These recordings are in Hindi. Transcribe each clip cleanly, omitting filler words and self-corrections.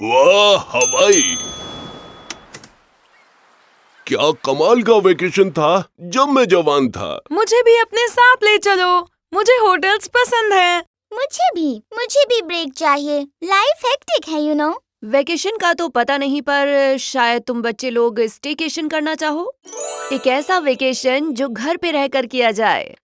वाह हवाई! क्या कमाल का वेकेशन था जब मैं जवान था। मुझे भी अपने साथ ले चलो, मुझे होटल्स पसंद है। मुझे भी ब्रेक चाहिए। लाइफ हेक्टिक है, यू नो। वेकेशन का तो पता नहीं, पर शायद तुम बच्चे लोग स्टेकेशन करना चाहो। एक ऐसा वेकेशन जो घर पे रहकर किया जाए।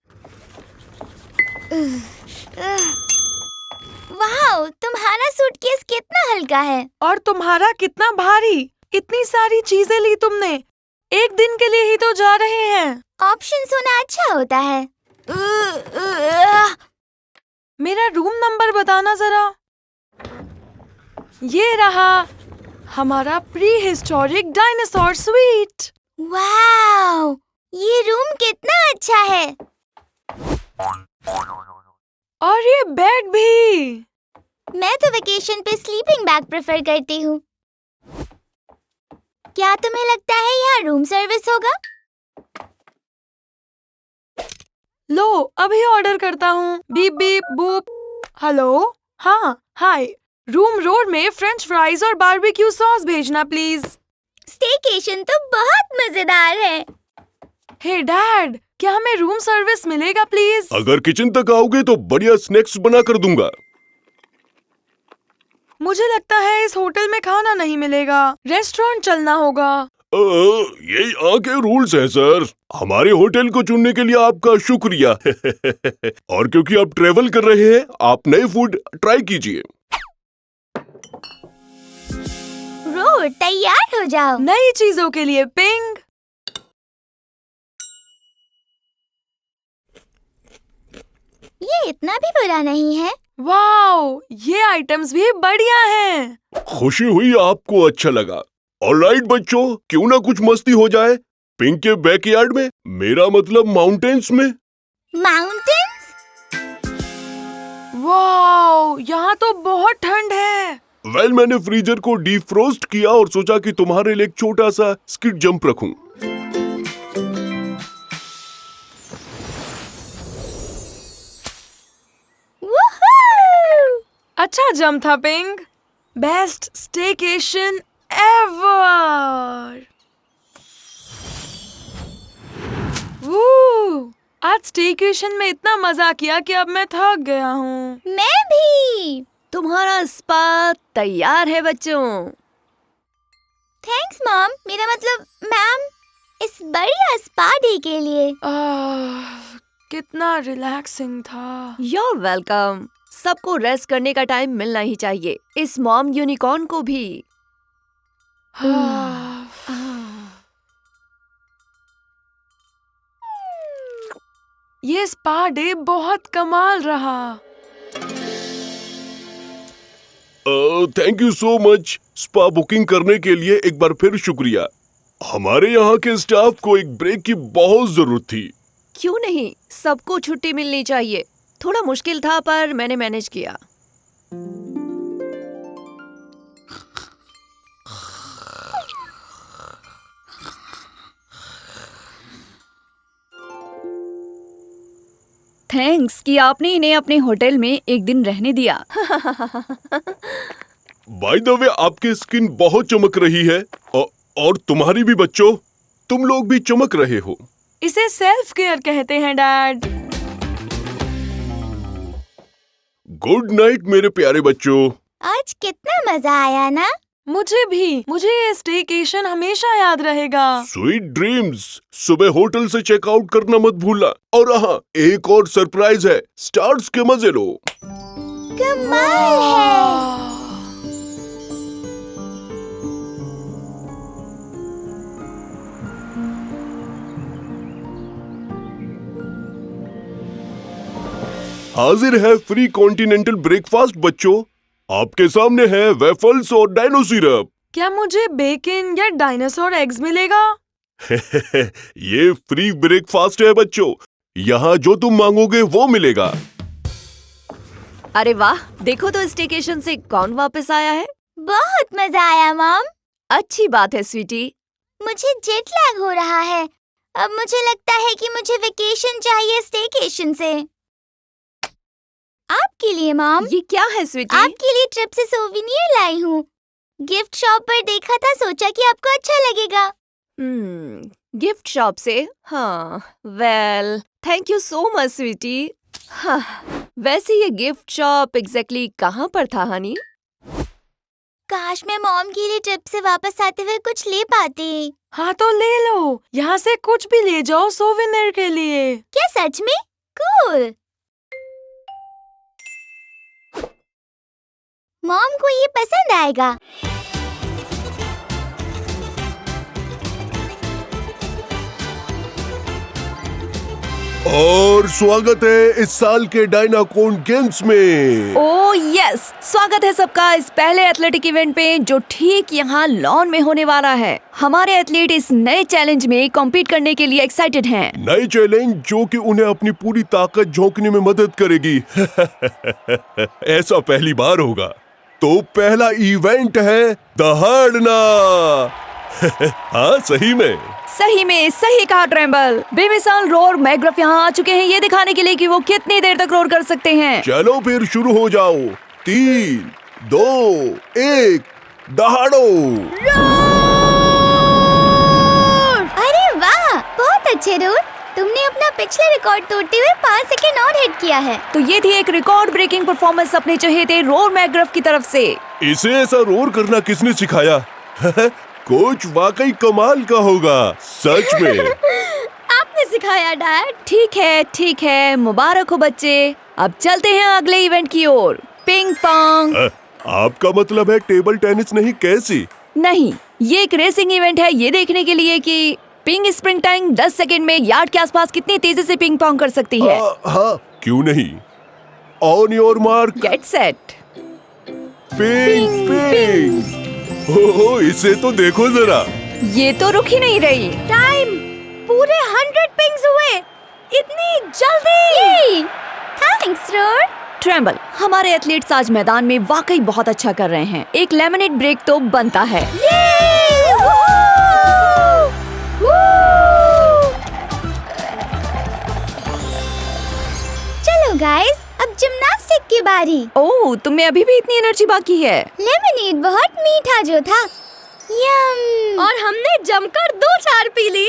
वाह, तुम्हारा सूटकेस कितना हल्का है। और तुम्हारा कितना भारी। इतनी सारी चीजें ली तुमने। एक दिन के लिए ही तो जा रहे हैं। ऑप्शंस होना अच्छा होता है। मेरा रूम नंबर बताना जरा। ये रहा हमारा प्री हिस्टोरिक डायनासोर स्वीट। वाह, ये रूम कितना अच्छा है। और ये बेड भी। मैं तो वेकेशन पे स्लीपिंग बैग प्रेफर करती हूँ। क्या तुम्हें लगता है यहाँ रूम सर्विस होगा? लो अभी ऑर्डर करता हूँ। Beep beep boop. हेलो, हाँ हाय। रूम रोड में फ्रेंच फ्राइज और बारबेक्यू सॉस भेजना प्लीज। स्टेकेशन तो बहुत मजेदार है। हे डैड, क्या हमें रूम सर्विस मिलेगा प्लीज? अगर किचन तक आओगे तो बढ़िया स्नैक्स बना कर दूंगा। मुझे लगता है इस होटल में खाना नहीं मिलेगा। रेस्टोरेंट चलना होगा। ये यहाँ के रूल्स हैं सर। हमारे होटल को चुनने के लिए आपका शुक्रिया। और क्योंकि आप ट्रेवल कर रहे हैं, आप नए फूड ट्राई कीजिए। रोड तैयार हो जाओ। नई चीजों के लिए पिंग। ये इतना भी बुरा नहीं है। वाओ, ये आइटम्स भी बढ़िया हैं। खुशी हुई आपको अच्छा लगा। ऑलराइट बच्चों, क्यों ना कुछ मस्ती हो जाए। पिंक के बैकयार्ड में, मेरा मतलब माउंटेन्स में। माउंटेन्स? वाओ, यहाँ तो बहुत ठंड है। मैंने फ्रीजर को डीफ्रोस्ट किया और सोचा कि तुम्हारे लिए एक छोटा सा स्किट जंप रखूं। अच्छा जंप था पिंग। Best staycation ever. आज स्टेकेशन में इतना मजा किया कि अब मैं थक गया हूँ। मैं भी। तुम्हारा स्पा तैयार है बच्चों। थैंक्स मॉम, मेरा मतलब मैम, इस बढ़िया स्पा डे के लिए। कितना रिलैक्सिंग था। You're welcome. सबको रेस्ट करने का टाइम मिलना ही चाहिए, इस मॉम यूनिकॉर्न को भी। ये स्पा डे बहुत कमाल रहा। Thank you so much. Spa booking करने के लिए एक बार फिर शुक्रिया। हमारे यहाँ के स्टाफ को एक ब्रेक की बहुत जरूरत थी। क्यों नहीं, सबको छुट्टी मिलनी चाहिए। थोड़ा मुश्किल था पर मैंने मैनेज किया। थैंक्स कि आपने इन्हें अपने होटल में एक दिन रहने दिया। बाय द वे, आपकी स्किन बहुत चमक रही है और तुम्हारी भी बच्चों, तुम लोग भी चमक रहे हो। इसे सेल्फ केयर कहते हैं डैड। गुड नाइट मेरे प्यारे बच्चों। आज कितना मजा आया ना। मुझे भी। मुझे ये स्टेकेशन हमेशा याद रहेगा। Sweet dreams. सुबह होटल से चेकआउट करना मत भूलना। और हाँ, एक और सरप्राइज है। स्टार्स के मजे लो। कमाल है। हाजिर है फ्री कॉन्टिनेंटल ब्रेकफास्ट बच्चों। आपके सामने है वेफल्स और डायनो सिरप। क्या मुझे बेकन या डायनासोर एग्स मिलेगा? ये फ्री ब्रेकफास्ट है बच्चों। यहाँ जो तुम मांगोगे वो मिलेगा। अरे वाह, देखो तो स्टेकेशन से कौन वापस आया है। बहुत मजा आया मॉम। अच्छी बात है स्वीटी। मुझे जेट लैग हो रहा है। अब मुझे लगता है कि मुझे वेकेशन चाहिए स्टेकेशन से। आपके लिए मॉम। ये क्या है स्वीटी? आपके लिए ट्रिप से सोविनियर लाई हूँ। गिफ्ट शॉप पर देखा था, सोचा कि आपको अच्छा लगेगा। गिफ्ट शॉप से? हाँ, well thank you so much sweetie. हाँ, वैसे ये गिफ्ट शॉप एग्जैक्टली कहाँ पर था हनी? काश मैं मॉम के लिए ट्रिप से वापस आते हुए कुछ ले पाती। हाँ तो ले लो, यहाँ से कुछ भी ले जाओ सोवेनिर के लिए। क्या सच में? कूल। मॉम को ये पसंद आएगा। और स्वागत है इस साल के डायनाकोन गेम्स में। ओह यस, स्वागत है सबका इस पहले एथलेटिक इवेंट पे जो ठीक यहाँ लॉन में होने वाला है। हमारे एथलीट इस नए चैलेंज में कॉम्पीट करने के लिए एक्साइटेड हैं। नई चैलेंज जो कि उन्हें अपनी पूरी ताकत झोंकने में मदद करेगी। ऐसा पहली बार होगा। तो पहला इवेंट है दहाड़ना। हाँ सही में सही कहा ट्रेम्बल। बेमिसाल रोर मैकग्रफ यहाँ आ चुके हैं ये दिखाने के लिए कि वो कितनी देर तक रोर कर सकते हैं। चलो फिर शुरू हो जाओ। 3, 2, 1 दहाड़ो। अरे वाह, बहुत अच्छे रोर। तुमने अपना पिछला रिकॉर्ड तोड़ते हुए 5 सेकंड और हिट किया है। तो ये थी एक रिकॉर्ड ब्रेकिंग परफॉर्मेंस अपने चहेते रोर मैकग्रफ की तरफ से। इसे ऐसा रोर करना किसने सिखाया? कुछ वाकई कमाल का होगा, सच में। आपने सिखाया डैड। ठीक है, मुबारक हो बच्चे। अब चलते हैं अगले इवेंट की ओर। Ping pong. आपका मतलब है टेबल टेनिस नहीं, कैसी? नहीं, ये एक रेसिंग इवेंट है ये देखने के लिए कि पिंग स्प्रिंग टाइम 10 सेकंड में यार्ड के आसपास कितनी तेजी से पिंग पोंग कर सकती है। हाँ, क्यों नहीं। On your mark, get set, ping. Oh, इसे तो देखो जरा। ये तो रुक ही नहीं रही। टाइम, पूरे 100 पिंग्स हुए। इतनी जल्दी। Thanks roar. ट्रेम्बल, हमारे एथलीट्स आज मैदान में वाकई बहुत अच्छा कर रहे हैं। एक लेमनेड ब्रेक तो बनता है। चलो गाइस, अब जिम्नास्टिक की बारी। ओह, तुम्हें अभी भी इतनी एनर्जी बाकी है। लेमनेड बहुत मीठा जो था। यम। और हमने जमकर 2-4 पी ली।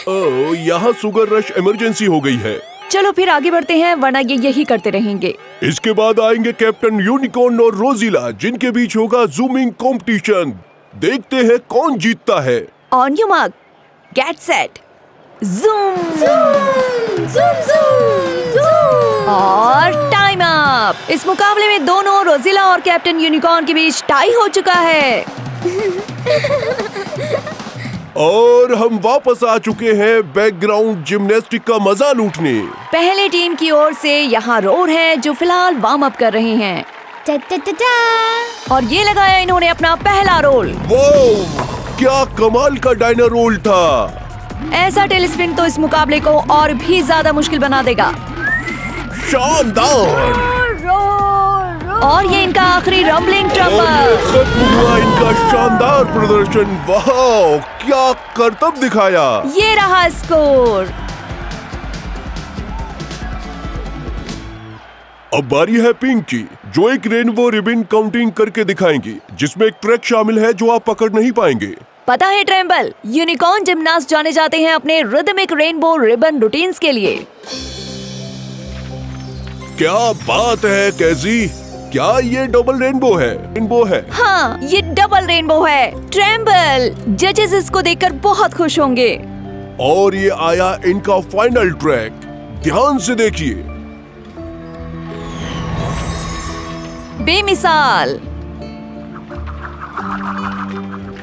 ओह, यहाँ शुगर रश इमरजेंसी हो गई है। चलो फिर आगे बढ़ते हैं वरना ये यही करते रहेंगे। इसके बाद आएंगे कैप्टन यूनिकॉर्न और रोजिला, जिनके बीच होगा जूमिंग कंपटीशन। देखते हैं कौन जीतता है। On your mark, get set, zoom. और टाइम अप। इस मुकाबले में दोनों रोजिला और कैप्टन यूनिकॉर्न के बीच टाई हो चुका है। और हम वापस आ चुके हैं बैकग्राउंड जिम्नास्टिक का मजा लूटने। पहले टीम की ओर से यहाँ रोर है जो फिलहाल वार्म अप कर रहे हैं। और ये लगाया इन्होंने अपना पहला रोल। वाह, क्या कमाल का डायना रोल था। ऐसा टेल स्पिन तो इस मुकाबले को और भी ज्यादा मुश्किल बना देगा। शानदार। और ये इनका आखिरी रंबलिंग और ट्रम्बल। ये खत्म हुआ इनका शानदार प्रदर्शन। वाह, क्या करतब दिखाया। ये रहा स्कोर। अब बारी है पिंक की, जो एक रेनबो रिबन काउंटिंग करके दिखाएंगी, जिसमें एक ट्रैक शामिल है जो आप पकड़ नहीं पाएंगे। पता है ट्रेम्बल, यूनिकॉर्न जिम्नास्ट जाने जाते हैं अपने रिदमिक रेनबो रिबन रूटीन्स के लिए। क्या बात है कैजी, क्या ये डबल रेनबो है? हाँ, ये डबल रेनबो है। ट्रेम्बल, जजेस इसको देखकर बहुत खुश होंगे। और ये आया इनका फाइनल ट्रैक, ध्यान से देखिए। बेमिसाल।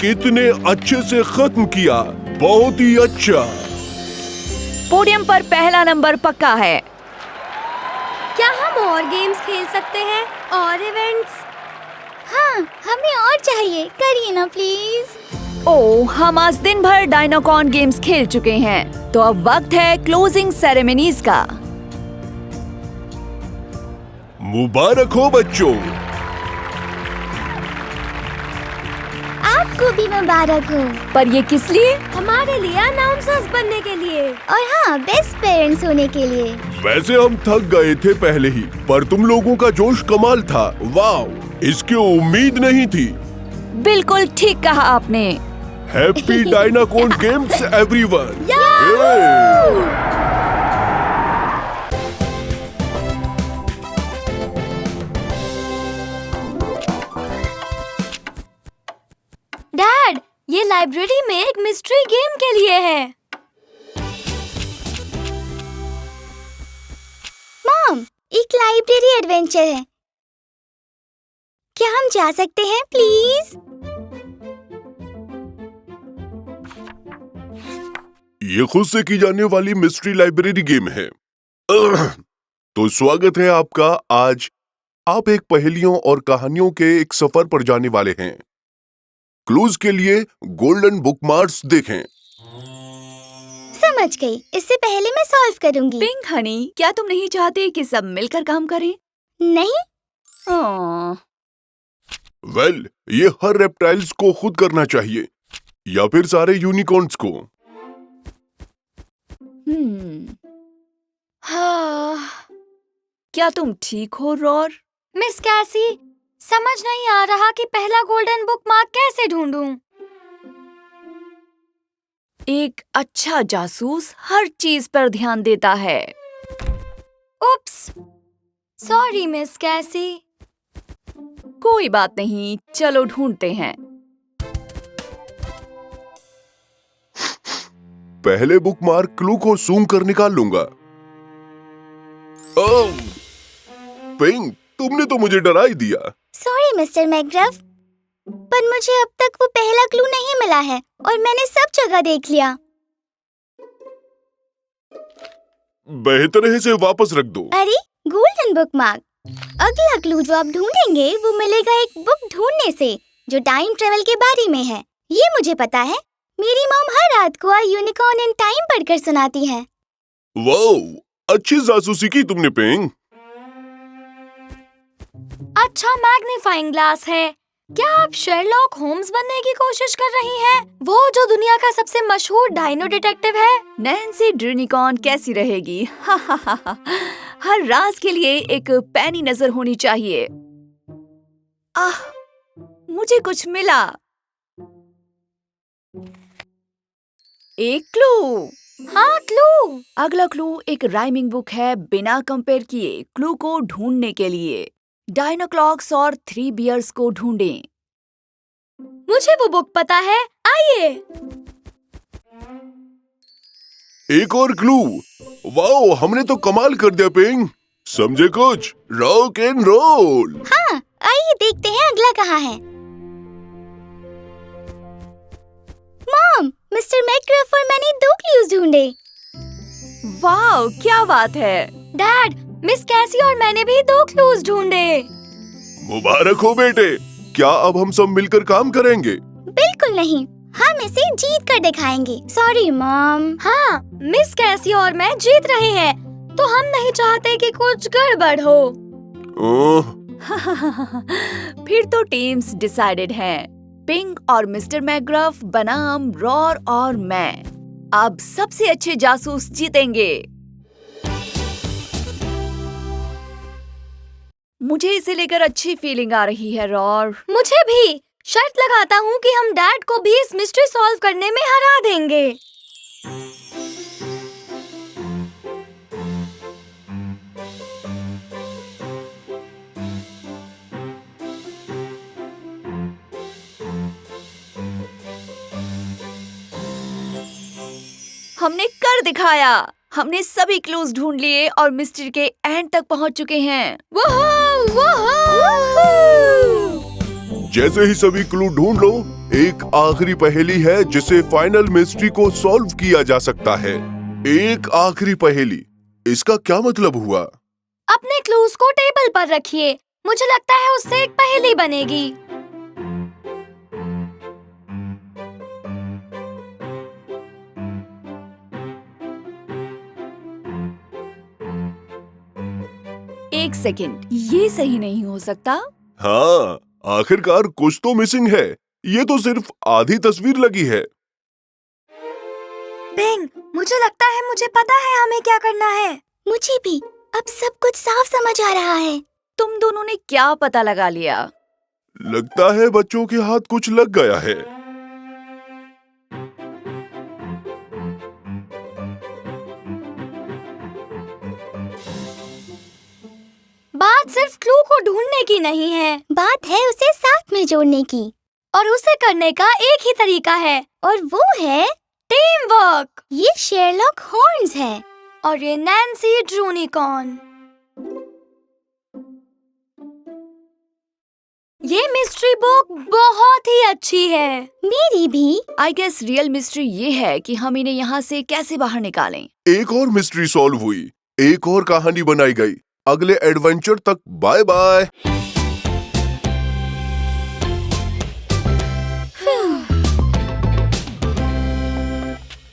कितने अच्छे से खत्म किया, बहुत ही अच्छा। पोडियम पर पहला नंबर पक्का है। क्या हम और गेम्स खेल सकते हैं और इवेंट्स? हाँ, हमें और चाहिए, करिए ना प्लीज। ओह, हम आज दिन भर डायनाकॉन गेम्स खेल चुके हैं, तो अब वक्त है क्लोजिंग सेरेमनीज का। मुबारक हो बच्चों। आपको भी मुबारक हो। पर ये किस लिए? हमारे लिए अनाउंसर्स बनने के लिए और हाँ, बेस्ट पेरेंट्स होने के लिए। वैसे हम थक गए थे पहले ही, पर तुम लोगों का जोश कमाल था। वाह, इसकी उम्मीद नहीं थी। बिल्कुल ठीक कहा आपने। Happy Dynacon games everyone. Dad, ये लाइब्रेरी में एक मिस्ट्री गेम के लिए है। मॉम, एक लाइब्रेरी एडवेंचर है। क्या हम जा सकते हैं प्लीज? ये खुद से की जाने वाली मिस्ट्री लाइब्रेरी गेम है। तो स्वागत है आपका। आज आप एक पहेलियों और कहानियों के एक सफर पर जाने वाले हैं। क्लूज के लिए गोल्डन बुकमार्क्स देखें। समझ गई। इससे पहले मैं सॉल्व करूंगी। पिंक हनी, क्या तुम नहीं चाहते कि सब मिलकर काम करें? नहीं। आह, वेल, ये हर रेप्टाइल्स को खुद करना चाहिए या फिर सारे यूनिकॉर्न्स को। क्या तुम ठीक हो रॉर? मिस कैसी, समझ नहीं आ रहा कि पहला गोल्डन बुकमार्क कैसे ढूंढूं। एक अच्छा जासूस हर चीज पर ध्यान देता है। उप्स, सॉरी मिस कैसी। कोई बात नहीं, चलो ढूंढते हैं। पहले बुकमार्क क्लू को जूम कर निकाल लूंगा। ओह, पिंक, तुमने तो मुझे डरा ही दिया। सॉरी मिस्टर मैकग्रफ, पर मुझे अब तक वो पहला क्लू नहीं मिला है और मैंने सब जगह देख लिया। बेहतर है इसे वापस रख दो। अरे, गोल्डन बुकमार्क। अगला क्लू जो आप ढूंढेंगे वो मिलेगा एक बुक ढूंढने से जो टाइम ट्रेवल के बारे में है। ये मुझे पता है। मेरी मॉम हर रात को आ यूनिकॉर्न इन टाइम पढ़कर सुनाती है। वाओ, अच्छी जासूसी की तुमने पिंक। अच्छा मैग्नीफाइंग ग्लास है। क्या आप शेरलॉक होम्स बनने की कोशिश कर रही हैं? वो जो दुनिया का सबसे मशहूर डायनो डिटेक्टिव है। नैन्सी ड्यूनिकॉर्न कैसी रहेगी? हर राज के लिए एक पैनी नजर होनी चाहिए। आह, मुझे कुछ मिला। एक क्लू। हाँ, क्लू। अगला क्लू एक राइमिंग बुक है बिना कंपेयर किए क्लू को ढूंढने के लिए। डायनाक्लॉक्स और 3 बियर्स को ढूंढें। मुझे वो बुक पता है। आइए। एक और क्लू। वाओ, हमने तो कमाल कर दिया पिंक। समझे कुछ? Rock and roll. हाँ, आइए देखते हैं अगला कहाँ है। मॉम, मिस्टर मैकग्रफ और मैंने 2 क्लूज ढूंढे। वाह, क्या बात है। डैड, मिस कैसी और मैंने भी 2 क्लूज ढूंढे। मुबारक हो बेटे। क्या अब हम सब मिलकर काम करेंगे? बिल्कुल नहीं, हम इसे जीत कर दिखाएंगे। Sorry mom. हाँ, मिस कैसी और मैं जीत रहे हैं, तो हम नहीं चाहते कि कुछ गड़बड़ हो। ओह, फिर तो टीम्स डिसाइडेड हैं। पिंक और मिस्टर मैकग्रफ बनाम रॉर और मैं। अब सबसे अच्छे जासूस जीतेंगे। मुझे इसे लेकर अच्छी फीलिंग आ रही है रॉर। मुझे भी। शर्त लगाता हूँ कि हम डैड को भी इस मिस्ट्री सॉल्व करने में हरा देंगे। हमने कर दिखाया। हमने सभी क्लूज ढूंढ लिए और मिस्ट्री के एंड तक पहुंच चुके हैं। जैसे ही सभी क्लू ढूंढ लो, एक आखिरी पहेली है जिसे फाइनल मिस्ट्री को सॉल्व किया जा सकता है। एक आखिरी पहेली, इसका क्या मतलब हुआ? अपने क्लूज को टेबल पर रखिए। मुझे लगता है उससे एक पहेली बनेगी। एक सेकंड, ये सही नहीं हो सकता। हाँ, आखिरकार कुछ तो मिसिंग है। ये तो सिर्फ आधी तस्वीर लगी है। पिंग, मुझे लगता है मुझे पता है हमें क्या करना है। मुझे भी। अब सब कुछ साफ समझ आ रहा है। तुम दोनों ने क्या पता लगा लिया? लगता है बच्चों के हाथ कुछ लग गया है। बात सिर्फ क्लू को ढूंढने की नहीं है, बात है उसे साथ में जोड़ने की। और उसे करने का एक ही तरीका है, और वो है टीम वर्क। ये शेरलॉक होम्स है और ये नैन्सी ड्रूनिकॉर्न। ये मिस्ट्री बुक बहुत ही अच्छी है। मेरी भी। आई गेस रियल मिस्ट्री ये है कि हम इन्हें यहाँ से कैसे बाहर निकालें। एक और मिस्ट्री सॉल्व हुई, एक और कहानी बनाई गई। अगले एडवेंचर तक बाय बाय।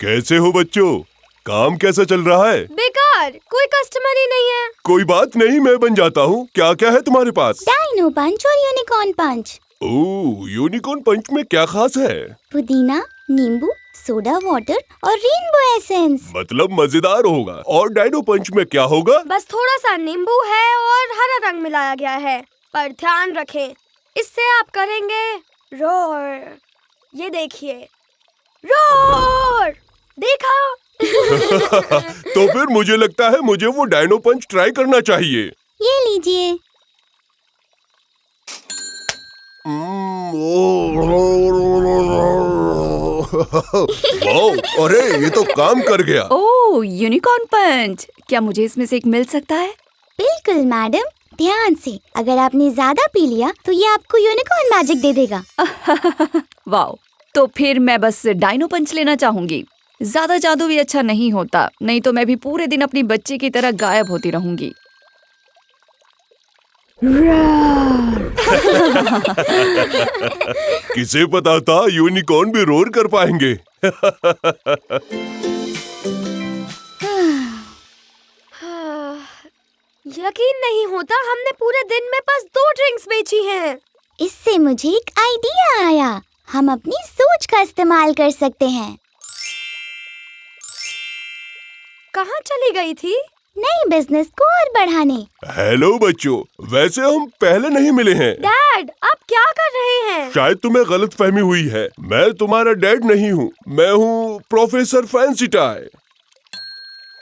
कैसे हो बच्चों? काम कैसा चल रहा है? बेकार, कोई कस्टमर ही नहीं है। कोई बात नहीं, मैं बन जाता हूँ। क्या क्या है तुम्हारे पास? डाइनो पंच और यूनिकॉर्न पंच। ओह, यूनिकॉर्न पंच में क्या खास है? पुदीना, नींबू, सोडा वाटर और रेनबो एसेंस। मतलब मजेदार होगा। और डाइनो पंच में क्या होगा? बस थोड़ा सा नींबू है और हरा रंग मिलाया गया है, पर ध्यान रखें, इससे आप करेंगे रोर। ये देखिए, रोर, देखा? तो फिर मुझे लगता है मुझे वो डाइनो पंच ट्राई करना चाहिए। ये लीजिए। वाओ, अरे ये तो काम कर गया। ओह, यूनिकॉर्न पंच, क्या मुझे इसमें से एक मिल सकता है? बिल्कुल मैडम, ध्यान से। अगर आपने ज्यादा पी लिया तो ये आपको यूनिकॉर्न मैजिक दे देगा। वाओ, तो फिर मैं बस डाइनो पंच लेना चाहूंगी। ज्यादा जादू भी अच्छा नहीं होता, नहीं तो मैं भी पूरे दिन अपनी बच्ची की तरह गायब होती रहूंगी। किसे पता था यूनिकॉर्न भी रोर कर पाएंगे। यकीन नहीं होता, हमने पूरे दिन में बस 2 ड्रिंक्स बेची हैं। इससे मुझे एक आइडिया आया। हम अपनी सोच का इस्तेमाल कर सकते हैं। कहाँ चली गई थी? नई बिजनेस को और बढ़ाने। हेलो बच्चों, वैसे हम पहले नहीं मिले हैं। डैड, आप क्या कर रहे हैं? शायद तुम्हें गलत फहमी हुई है। मैं तुम्हारा डैड नहीं हूँ, मैं हूँ प्रोफेसर फैंसी टाई।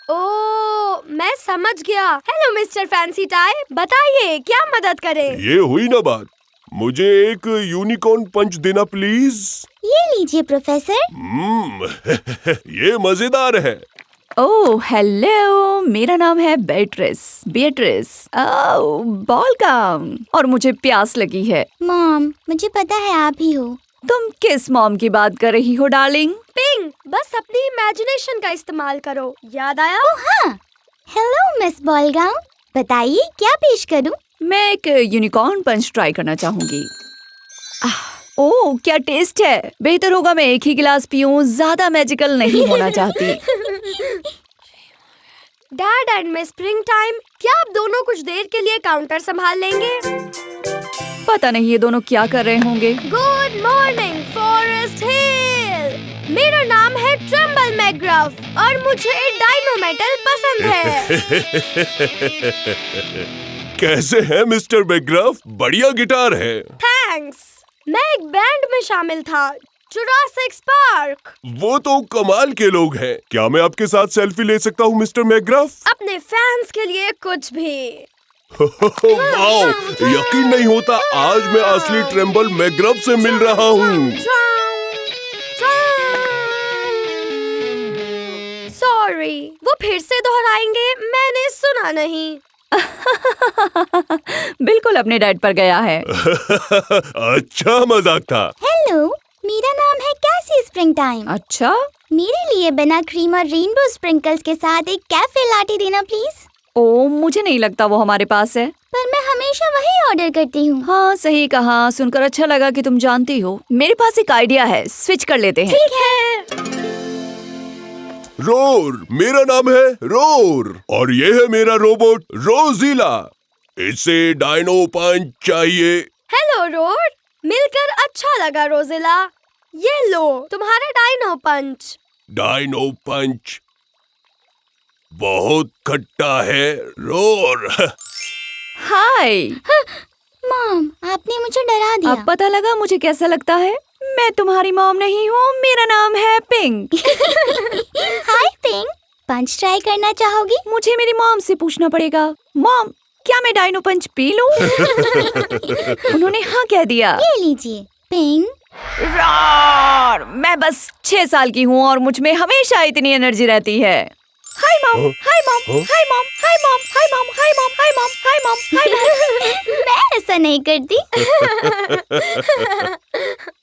ओह, मैं समझ गया। हेलो मिस्टर फैंसी टाई, बताइए क्या मदद करें? ये हुई ना बात। मुझे एक यूनिकॉर्न पंच देना प्लीज। ये लीजिए प्रोफेसर। ये मजेदार है। ओह हेलो, मेरा नाम है बेट्रिस। बॉलगम, और मुझे प्यास लगी है। मॉम, मुझे पता है आप ही हो। तुम किस मॉम की बात कर रही हो डार्लिंग? पिंग, बस अपनी इमेजिनेशन का इस्तेमाल करो। याद आया? ओह हाँ। हेलो मिस बॉलगम, बताइए क्या पेश करूं? मैं एक यूनिकॉर्न पंच ट्राई करना चाहूंगी। ओह क्या टेस्ट है। बेहतर होगा मैं एक ही गिलास पीऊं, ज्यादा मैजिकल नहीं होना चाहती। Dad and miss spring time, क्या आप दोनों कुछ देर के लिए काउंटर संभाल लेंगे? पता नहीं ये दोनों क्या कर रहे होंगे। गुड मॉर्निंग फॉरेस्ट हिल, मेरा नाम है ट्रम्बल मैकग्राफ और मुझे डायनो मेटल पसंद है। कैसे है मिस्टर मैकग्राफ? बढ़िया गिटार है। थैंक्स। मैं एक बैंड में शामिल था, जुरासिक पार्क। वो तो कमाल के लोग हैं। क्या मैं आपके साथ सेल्फी ले सकता हूँ मिस्टर मैकग्राफ? अपने फैंस के लिए कुछ भी। वाओ, यकीन नहीं होता, आज मैं असली ट्रम्बल मैकग्राफ से मिल रहा हूँ। सॉरी, वो फिर से दोहराएंगे, मैंने सुना नहीं। बिल्कुल अपने डैड पर गया है। अच्छा मजाक था। हेलो, मेरा नाम है कैसी स्प्रिंग टाइम। अच्छा, मेरे लिए बिना क्रीम और रेनबो स्प्रिंकल्स के साथ एक कैफे लाटे देना प्लीज। ओ मुझे नहीं लगता वो हमारे पास है। पर मैं हमेशा वही ऑर्डर करती हूँ। हाँ सही कहा, सुनकर अच्छा लगा कि तुम जानती हो। मेरे पास एक आइडिया है, स्विच कर लेते हैं। ठीक है। रोर, मेरा नाम है रोर और ये है मेरा रोबोट रोजीला। इसे डायनो पंच चाहिए। हेलो रोर, मिलकर अच्छा लगा रोजिला। ये लो तुम्हारा डायनो पंच। डायनो पंच बहुत खट्टा है रोर। हाय। मॉम, आप आपने मुझे डरा दिया। अब पता लगा मुझे कैसा लगता है। मैं तुम्हारी मॉम नहीं हूँ, मेरा नाम है पिंक। हाय पिंक, पंच ट्राई करना चाहोगी? मुझे मेरी मॉम से पूछना पड़ेगा। मॉम, क्या मैं डाइनो पंच पी लूं? उन्होंने हाँ कह दिया। ले लीजिए पिंक। रार, मैं बस 6 साल की हूँ और मुझ में हमेशा इतनी एनर्जी रहती है। Hi mom, hi mom, hi mom, hi mom, hi mom, hi mom, hi mom, hi mom, hi mom. मैं ऐसा नहीं करती।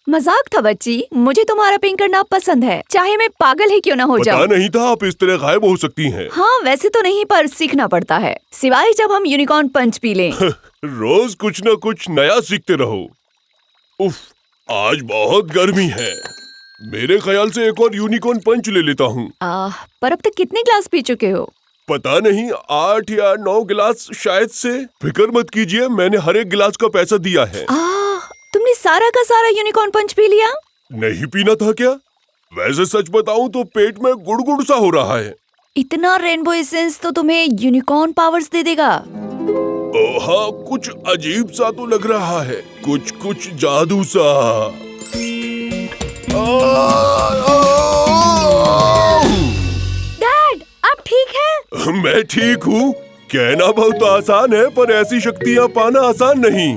मजाक था बच्ची, मुझे तुम्हारा पिंक करना पसंद है, चाहे मैं पागल ही क्यों ना हो पता जाऊं। नहीं था आप इस तरह गायब हो सकती हैं। हाँ वैसे तो नहीं, पर सीखना पड़ता है, सिवाय जब हम यूनिकॉर्न पंच पी लें। रोज कुछ न कुछ नया सीखते रहो। उफ, आज बहुत गर्मी है। मेरे ख्याल से एक और यूनिकॉर्न पंच ले लेता हूँ। पर अब तक कितने ग्लास पी चुके हो? पता नहीं, 8 या 9 गिलास शायद से। फिक्र मत कीजिए, मैंने हर एक गिलास का पैसा दिया है। तुमने सारा का सारा यूनिकॉर्न पंच पी लिया? नहीं पीना था क्या? वैसे सच बताऊं तो पेट में गुड़गुड़ सा हो रहा है। इतना रेनबो एसेंस तो तुम्हें यूनिकॉर्न पावर्स दे देगा। हाँ, कुछ अजीब सा तो लग रहा है, कुछ कुछ जादू सा। डैड, आप ठीक हैं? मैं ठीक हूँ। कहना बहुत आसान है, पर ऐसी शक्तियाँ पाना आसान नहीं।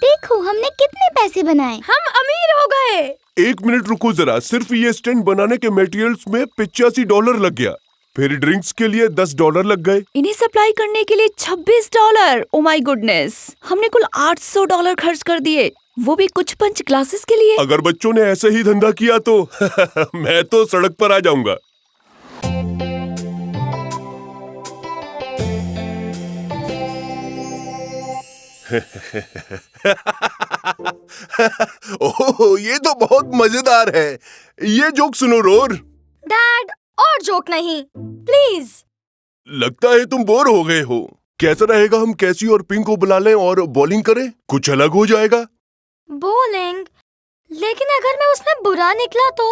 देखो हमने कितने पैसे बनाए। हम अमीर हो गए। 1 मिनट रुको जरा, सिर्फ ये स्टैंड बनाने के मटेरियल्स में $85 लग गया। फिर ड्रिंक्स के लिए $10 लग गए। इन्हें सप्लाई करने के लिए $26। ओ माय गुडनेस, हमने कुल $800 खर्च कर दिए, वो भी कुछ पंच ग्लासेस के लिए। अगर बच्चों ने ऐसे ही धंधा किया तो मैं तो सड़क पर आ जाऊंगा। ओह, ये तो बहुत मजेदार है। ये जोक सुनो रोर। डैड, और जोक नहीं प्लीज। लगता है तुम बोर हो गए हो। कैसा रहेगा हम कैसी और पिंक को बुला लें और बॉलिंग करें? कुछ अलग हो जाएगा। बॉलिंग? लेकिन अगर मैं उसमें बुरा निकला तो?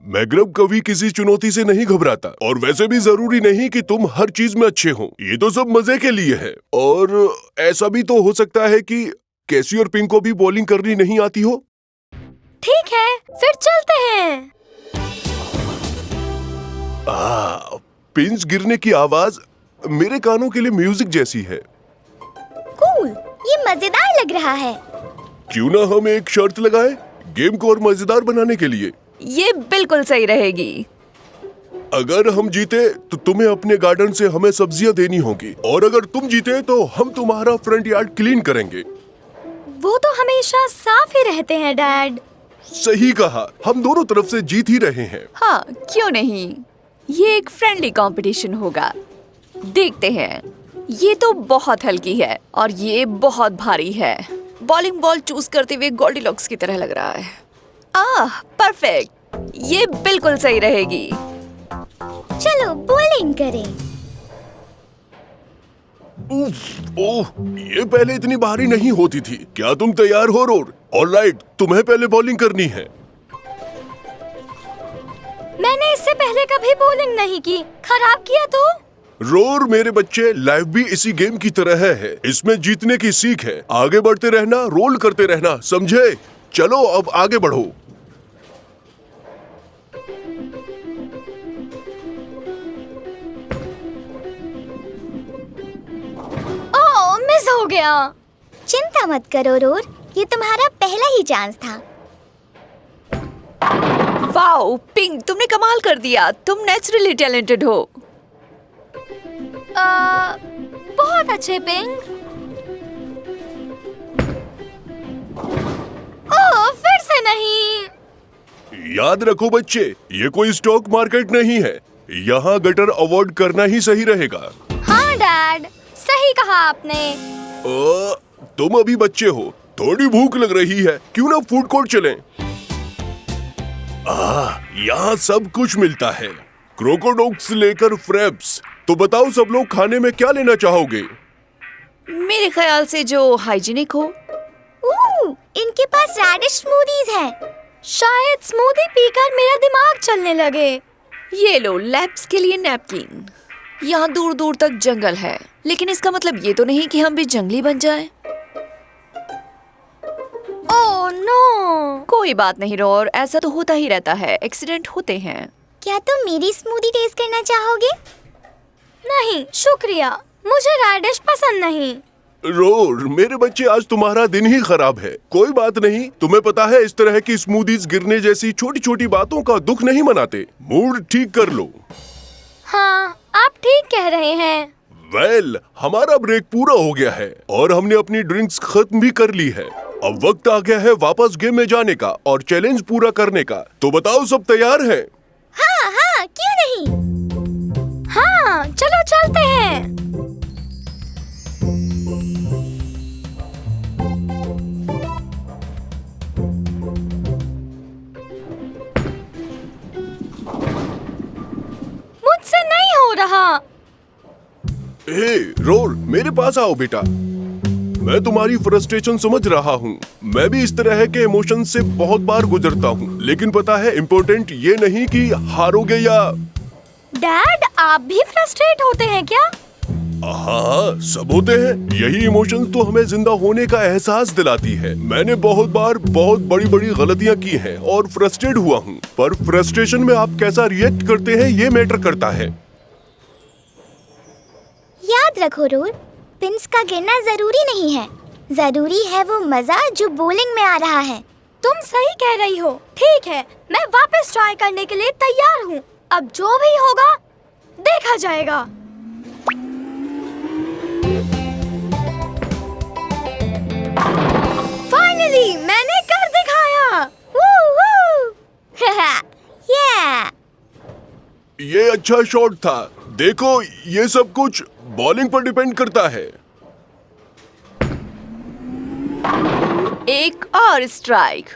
मैग्रब कभी किसी चुनौती से नहीं घबराता, और वैसे भी जरूरी नहीं कि तुम हर चीज में अच्छे हो। ये तो सब मजे के लिए है। और ऐसा भी तो हो सकता है कि कैसी और पिंक को भी बॉलिंग करनी नहीं आती हो। ठीक है, फिर चलते हैं। पिंस गिरने की आवाज मेरे कानों के लिए म्यूजिक जैसी है। कूल, ये मजेदार लग रहा है। क्यों ना हम एक शर्त लगाएं, गेम को और मजेदार बनाने के लिए। ये बिल्कुल सही रहेगी। अगर हम जीते तो तुम्हें अपने गार्डन से हमें सब्जियां देनी होगी, और अगर तुम जीते तो हम तुम्हारा फ्रंट यार्ड क्लीन करेंगे। वो तो हमेशा साफ ही रहते हैं डैड। सही कहा, हम दोनों तरफ से जीत ही रहे हैं। हाँ क्यों नहीं, ये एक फ्रेंडली कंपटीशन होगा। देखते हैं। ये तो बहुत हल्की है और ये बहुत भारी है। बॉलिंग बॉल चूज करते हुए गोल्डीलॉक्स की तरह लग रहा है। परफेक्ट, ये बिल्कुल सही रहेगी। चलो बॉलिंग करें। ओह, ये पहले इतनी भारी नहीं होती थी। क्या तुम तैयार हो रोर? ऑलराइट, तुम्हें पहले बॉलिंग करनी है। मैंने इससे पहले कभी बॉलिंग नहीं की, खराब किया तो? रोर मेरे बच्चे, लाइफ भी इसी गेम की तरह है। इसमें जीतने की सीख है। आगे बढ़ते रहना, रोल करते रहना, समझे? चलो अब आगे बढ़ो। ओह, मिस हो गया। चिंता मत करो रोर, ये तुम्हारा पहला ही चांस था। वाओ पिंक, तुमने कमाल कर दिया। तुम नेचुरली टैलेंटेड हो। बहुत अच्छे पिंक। ओह, फिर से नहीं। याद रखो बच्चे, ये कोई स्टॉक मार्केट नहीं है। यहाँ गटर अवॉइड करना ही सही रहेगा। हाँ डैड, सही कहा आपने। तुम अभी बच्चे हो, थोड़ी भूख लग रही है, क्यों ना फूड कोर्ट चलें? यहाँ सब कुछ मिलता है, क्रोकोडॉक्स लेकर फ्रेप्स। तो बताओ सब लोग खाने में क्या लेना चाहोगे? मेरे ख्याल से जो हाइजीनिक हो। इनके पास रेडिश स्मूदीज है। शायद स्मूदी पीकर मेरा दिमाग चलने लगे। ये लो लैब्स के लिए नैपकिन। यहाँ दूर दूर तक जंगल है, लेकिन इसका मतलब ये तो नहीं कि हम भी जंगली बन जाएं। Oh no! कोई बात नहीं रोर, ऐसा तो होता ही रहता है, एक्सीडेंट होते हैं। क्या तुम मेरी स्मूदी टेस्ट करना चाहोगे? नहीं शुक्रिया, मुझे रेडिश पसंद नहीं। रोर, मेरे बच्चे आज तुम्हारा दिन ही खराब है। कोई बात नहीं, तुम्हें पता है इस तरह की स्मूदीज गिरने जैसी छोटी छोटी बातों का दुख नहीं मनाते। मूड ठीक कर लो। हाँ, आप ठीक कह रहे हैं। वेल, हमारा ब्रेक पूरा हो गया है और हमने अपनी ड्रिंक्स खत्म भी कर ली है। अब वक्त आ गया है वापस गेम में जाने का और चैलेंज पूरा करने का। तो बताओ, सब तैयार हैं? हाँ हाँ, क्यों नहीं? हाँ, चलो चलते हैं। मुझसे नहीं हो रहा। हे रोर, मेरे पास आओ बेटा। मैं तुम्हारी फ्रस्ट्रेशन समझ रहा हूँ। मैं भी इस तरह के इमोशन से बहुत बार गुजरता हूँ, लेकिन पता है इम्पोर्टेंट ये नहीं कि हारोगे या। डैड, आप भी फ्रस्ट्रेट होते हैं क्या? हाँ, सब होते हैं। यही इमोशंस तो हमें जिंदा होने का एहसास दिलाती है। मैंने बहुत बार बहुत बड़ी बड़ी गलतियाँ की हैं और फ्रस्ट्रेट हुआ हूँ, पर फ्रस्ट्रेशन में आप कैसा रिएक्ट करते हैं ये मैटर करता है। याद रखो रोर, पिंस का गिरना जरूरी नहीं है, जरूरी है वो मजा जो बॉलिंग में आ रहा है। तुम सही कह रही हो। ठीक है, मैं वापस ट्राई करने के लिए तैयार हूँ। अब जो भी होगा देखा जाएगा। फाइनली मैंने कर दिखाया। yeah! ये अच्छा शॉट था। देखो, ये सब कुछ बॉलिंग पर डिपेंड करता है। एक और स्ट्राइक।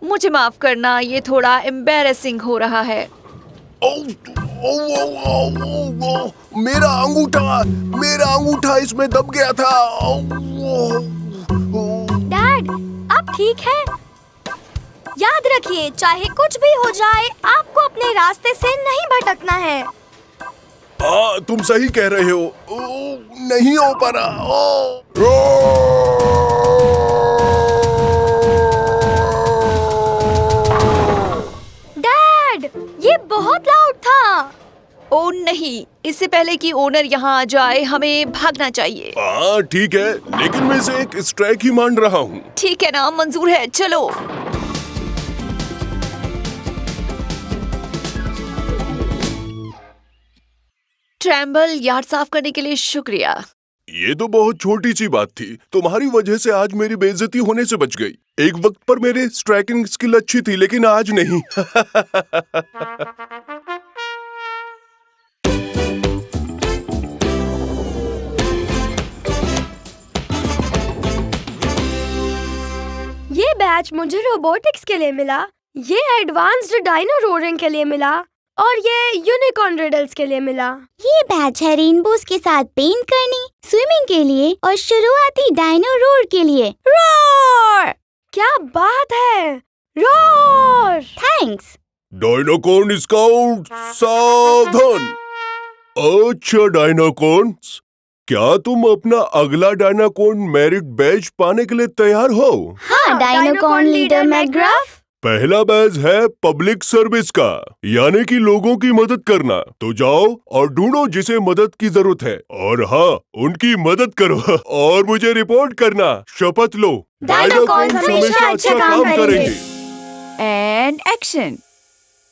मुझे माफ करना, ये थोड़ा एम्बैरेसिंग हो रहा है। मेरा अंगूठा इसमें दब गया था। डैड, आप ठीक हैं? याद रखिए, चाहे कुछ भी हो जाए, आपको अपने रास्ते से नहीं भटकना है। हाँ, तुम सही कह रहे हो। नहीं हो पा रहा। डैड, ये बहुत लाउड था। ओ नहीं, इससे पहले कि ओनर यहाँ आ जाए हमें भागना चाहिए। हाँ ठीक है, लेकिन मैं इसे एक स्ट्राइक ही मान रहा हूँ। ठीक है ना, मंजूर है, चलो। ट्रैम्बल, यार्ड साफ करने के लिए शुक्रिया। ये तो बहुत छोटी सी बात थी। तुम्हारी वजह से आज मेरी बेइज्जती होने से बच गई। एक वक्त पर मेरी स्ट्राइकिंग स्किल अच्छी थी, लेकिन आज नहीं। ये बैच मुझे रोबोटिक्स के लिए मिला, ये एडवांस्ड डायनो रोरिंग के लिए मिला और ये यूनिकॉर्न रिडल्स के लिए मिला। ये बैच है रेनबोस के साथ पेंट करने, स्विमिंग के लिए और शुरुआती डायनो रोर के लिए। रोर! क्या बात है! रोर! थैंक्स। डायनाकॉर्न स्काउट सावधान। अच्छा डायनाकॉर्न्स, क्या तुम अपना अगला डायनाकॉर्न मेरिट बैच पाने के लिए तैयार हो? हाँ, डायनोकॉर्न लीडर मैकग्राफ। पहला बैच है पब्लिक सर्विस का, यानी कि लोगों की मदद करना। तो जाओ और ढूंढो जिसे मदद की जरूरत है, और हाँ, उनकी मदद करो और मुझे रिपोर्ट करना। शपथ लो, डायनाकॉर्न्स हमेशा अच्छा काम करेंगे। And action.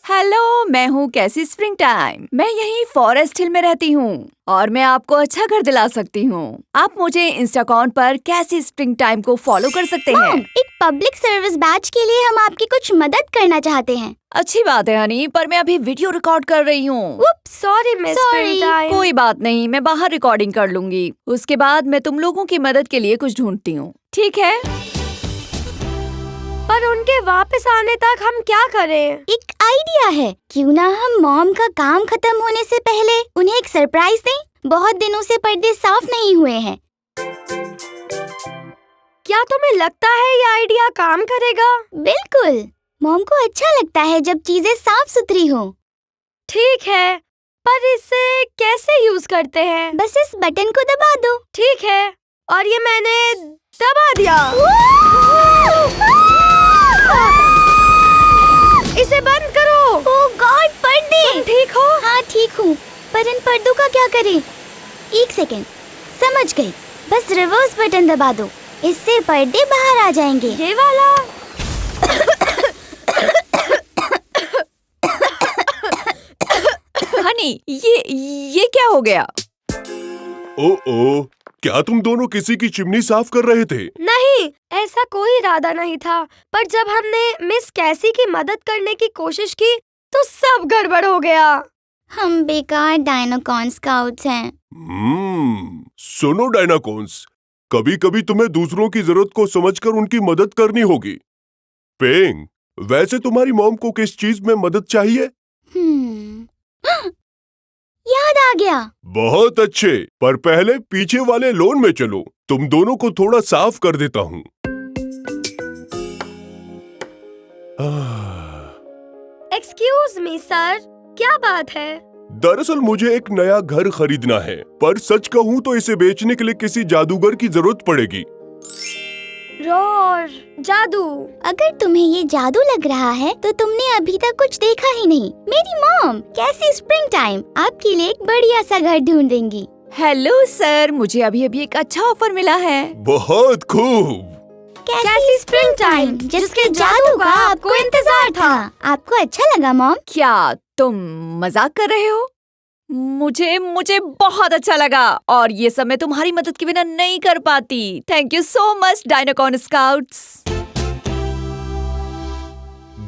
हेलो, मैं हूँ कैसी स्प्रिंग टाइम। मैं यहीं फॉरेस्ट हिल में रहती हूँ और मैं आपको अच्छा घर दिला सकती हूँ। आप मुझे इंस्टाकॉन पर कैसी स्प्रिंग टाइम को फॉलो कर सकते हैं। एक पब्लिक सर्विस बैच के लिए हम आपकी कुछ मदद करना चाहते हैं। अच्छी बात है हनी, पर मैं अभी वीडियो रिकॉर्ड कर रही हूँ। Sorry miss Springtime. कोई बात नहीं, मैं बाहर रिकॉर्डिंग कर लूंगी। उसके बाद मैं तुम लोगों की मदद के लिए कुछ ढूंढती हूँ, ठीक है? पर उनके वापस आने तक हम क्या करें? एक आइडिया है, क्यों ना हम मॉम का काम खत्म होने से पहले उन्हें एक सरप्राइज दें। बहुत दिनों से पर्दे साफ नहीं हुए हैं। क्या तुम्हें लगता है ये आइडिया काम करेगा? बिल्कुल, मॉम को अच्छा लगता है जब चीजें साफ सुथरी हो। ठीक है, पर इसे कैसे यूज करते हैं? बस इस बटन को दबा दो। ठीक है, और ये मैंने दबा दिया। इसे बंद करो। ओह गॉड, पर्दे! तुम ठीक हो? हाँ ठीक हूँ, पर इन पर्दों का क्या करें? एक सेकेंड, समझ गई। बस रिवर्स बटन दबा दो, इससे पर्दे बाहर आ जाएंगे। ये वाला? हनी, ये क्या हो गया? ओ, क्या तुम दोनों किसी की चिमनी साफ कर रहे थे? नहीं, ऐसा कोई इरादा नहीं था, पर जब हमने मिस कैसी की मदद करने की कोशिश की तो सब गड़बड़ हो गया। हम बेकार डायनाकॉन स्काउट्स हैं। सुनो डायनाकॉन्स, कभी कभी तुम्हें दूसरों की जरूरत को समझकर उनकी मदद करनी होगी। पेंग, वैसे तुम्हारी मॉम को किस चीज में मदद चाहिए? याद आ गया। बहुत अच्छे, पर पहले पीछे वाले लॉन में चलो, तुम दोनों को थोड़ा साफ कर देता हूँ। एक्सक्यूज मी सर, क्या बात है? दरअसल मुझे एक नया घर खरीदना है, पर सच कहूँ तो इसे बेचने के लिए किसी जादूगर की जरूरत पड़ेगी। रोर, जादू? अगर तुम्हें ये जादू लग रहा है तो तुमने अभी तक कुछ देखा ही नहीं। मेरी मॉम कैसी स्प्रिंग टाइम आपके लिए एक बढ़िया सा घर ढूंढ देंगी। हेलो सर, मुझे अभी एक अच्छा ऑफर मिला है। बहुत खूब। कैसी स्प्रिंग टाइम जिसके जादू का आपको इंतजार था। आपको अच्छा लगा मॉम? क्या तुम मजाक कर रहे हो? मुझे बहुत अच्छा लगा, और ये सब मैं तुम्हारी मदद के बिना नहीं कर पाती। Thank you so much Dynacon scouts.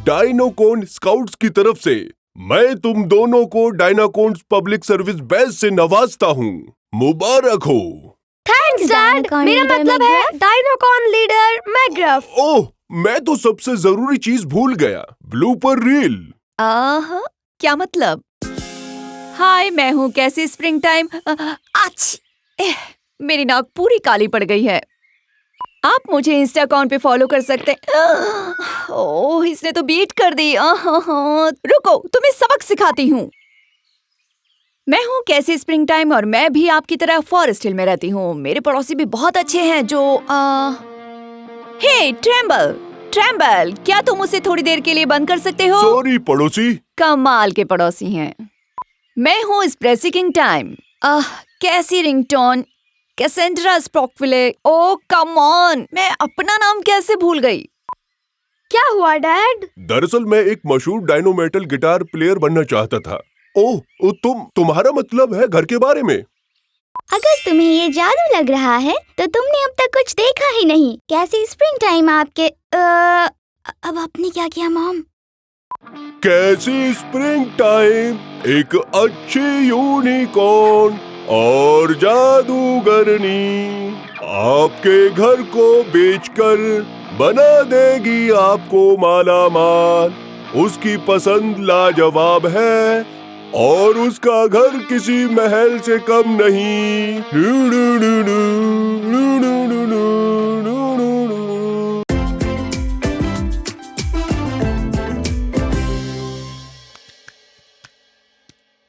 Dynacon scouts की तरफ से मैं तुम दोनों को डायनाकॉन पब्लिक सर्विस बैज से नवाजता हूँ। मुबारक हो। Thanks dad. Dynacon मेरा leader मतलब है डायनाकॉन लीडर मैग्रफ। ओह, मैं तो सबसे जरूरी चीज भूल गया, ब्लूपर रील। क्या मतलब? हाय, मैं हूँ कैसी स्प्रिंग टाइम। मेरी नाक पूरी काली पड़ गई है। आप मुझे इंस्टा अकाउंट पे फॉलो कर सकते हैं। ओह, इसने तो बीट कर दी। रुको, तुम्हें सबक सिखाती हूँ। मैं हूँ कैसी स्प्रिंग टाइम, और मैं भी आपकी तरह फॉरेस्ट हिल में रहती हूँ। मेरे पड़ोसी भी बहुत अच्छे हैं जो हे ट्रेम्बल, क्या तुम उसे थोड़ी देर के लिए बंद कर सकते हो? सॉरी पड़ोसी। कमाल के पड़ोसी हैं। मैं हूँ स्प्रेसिकिंग टाइम। कैसी ringtone, Cassandra Sprockville. Oh come on, मैं अपना नाम कैसे भूल गई? क्या हुआ डैड? दरअसल मैं एक मशहूर डायनो मेटल गिटार प्लेयर बनना चाहता था। ओह, तुम्हारा मतलब है घर के बारे में? अगर तुम्हें ये जादू लग रहा है तो तुमने अब तक कुछ देखा ही नहीं। कैसी स्प्रिंग टाइम आपके अब आपने क्या किया मॉम? कैसी स्प्रिंग टाइम एक अच्छी यूनिकॉर्न और जादूगरनी आपके घर को बेचकर बना देगी आपको मालामाल। उसकी पसंद लाजवाब है और उसका घर किसी महल से कम नहीं।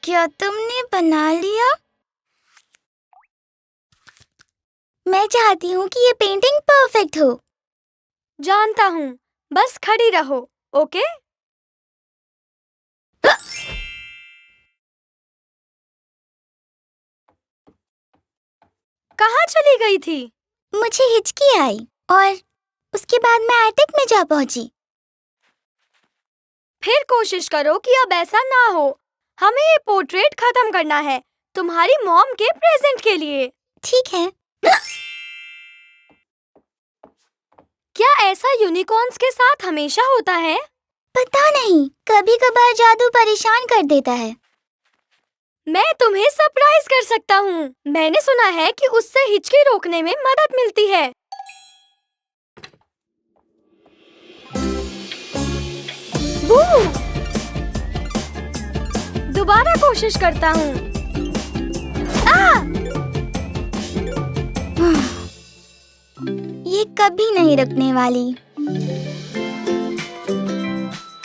क्या तुमने बना लिया? मैं चाहती हूँ कि ये पेंटिंग परफेक्ट हो। जानता हूँ, बस खड़ी रहो, ओके? कहाँ चली गई थी? मुझे हिचकी आई और उसके बाद मैं एटिक में जा पहुंची। फिर कोशिश करो कि अब ऐसा ना हो। हमें ये पोर्ट्रेट खत्म करना है तुम्हारी मॉम के प्रेजेंट के लिए। ठीक है। क्या ऐसा यूनिकॉर्न्स के साथ हमेशा होता है? पता नहीं, कभी कभार जादू परेशान कर देता है। मैं तुम्हें सरप्राइज कर सकता हूँ। मैंने सुना है कि उससे हिचकी रोकने में मदद मिलती है। दोबारा कोशिश करता हूँ। ये कभी नहीं रुकने वाली।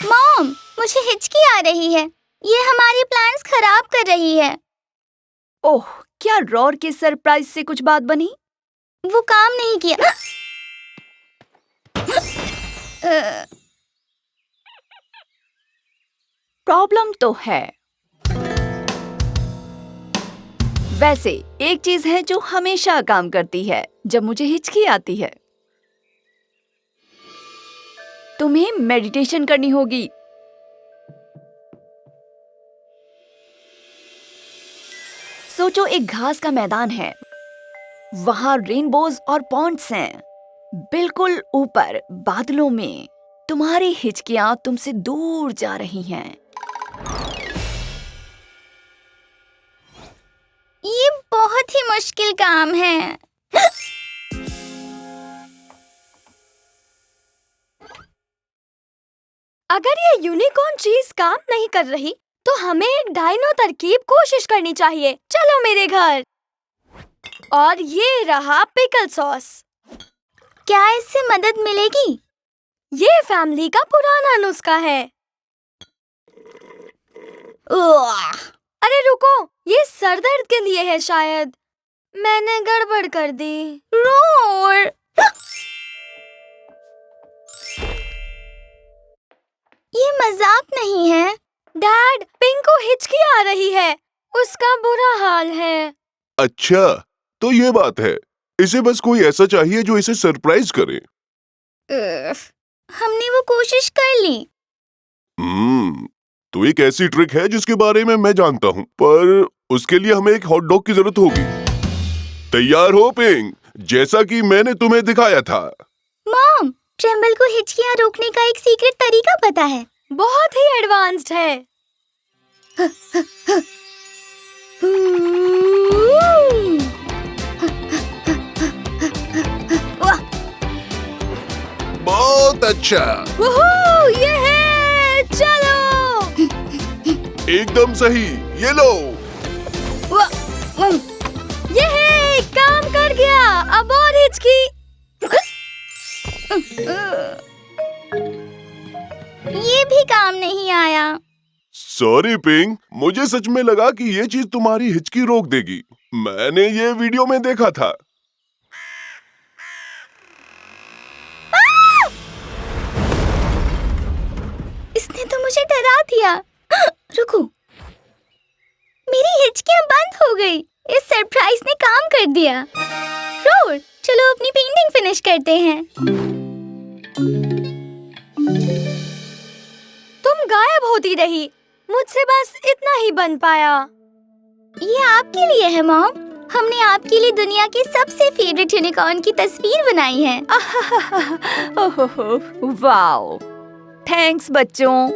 मॉम, मुझे हिचकी आ रही है। ये हमारे प्लान्स खराब कर रही है। ओह, क्या रॉर के सरप्राइज से कुछ बात बनी? वो काम नहीं किया। प्रॉब्लम तो है। वैसे एक चीज है जो हमेशा काम करती है जब मुझे हिचकी आती है। तुम्हें मेडिटेशन करनी होगी। सोचो, एक घास का मैदान है, वहां रेनबोज और पॉन्ड्स हैं। बिल्कुल ऊपर बादलों में तुम्हारी हिचकियां तुमसे दूर जा रही हैं। ये बहुत ही मुश्किल काम है। अगर ये यूनिकॉर्न चीज काम नहीं कर रही तो हमें एक डायनो तरकीब कोशिश करनी चाहिए। चलो मेरे घर। और ये रहा पिकल सॉस। क्या इससे मदद मिलेगी? ये फैमिली का पुराना नुस्खा है। अरे रुको, ये सर दर्द के लिए है शायद। मैंने गड़बड़ कर दी। रोर, ये मजाक नहीं है। डैड, पिंक को हिचकी आ रही है। उसका बुरा हाल है। अच्छा, तो ये बात है। इसे बस कोई ऐसा चाहिए जो इसे सरप्राइज करे। हमने वो कोशिश कर ली। तो एक ऐसी ट्रिक है जिसके बारे में मैं जानता हूँ, पर उसके लिए हमें एक हॉट डॉग की जरूरत होगी। तैयार हो पिंक, जैसा कि मैंने तुम्हें दिखाया था। मॉम, ट्रेम्बल को हिचकियां रोकने का एक सीक्रेट तरीका पता है। बहुत ही एडवांस्ड है। बहुत अच्छा, वूहू, ये है। चलो। एकदम सही। ये लो। ये है, काम कर गया। अब और हिचकी। ये भी काम नहीं आया। सॉरी पिंक, मुझे सच में लगा कि ये चीज तुम्हारी हिचकी रोक देगी। मैंने ये वीडियो में देखा था। इसने तो मुझे डरा दिया। रुको, मेरी हिचकियां बंद हो गई। इस सरप्राइज ने काम कर दिया। रोर, चलो अपनी पेंटिंग फिनिश करते हैं। तुम गायब होती रही। मुझसे बस इतना ही बन पाया। ये आपके लिए है मॉम। हमने आपके लिए दुनिया की सबसे फेवरेट यूनिकॉर्न की तस्वीर बनाई है। ओहो, वाओ, थैंक्स बच्चों।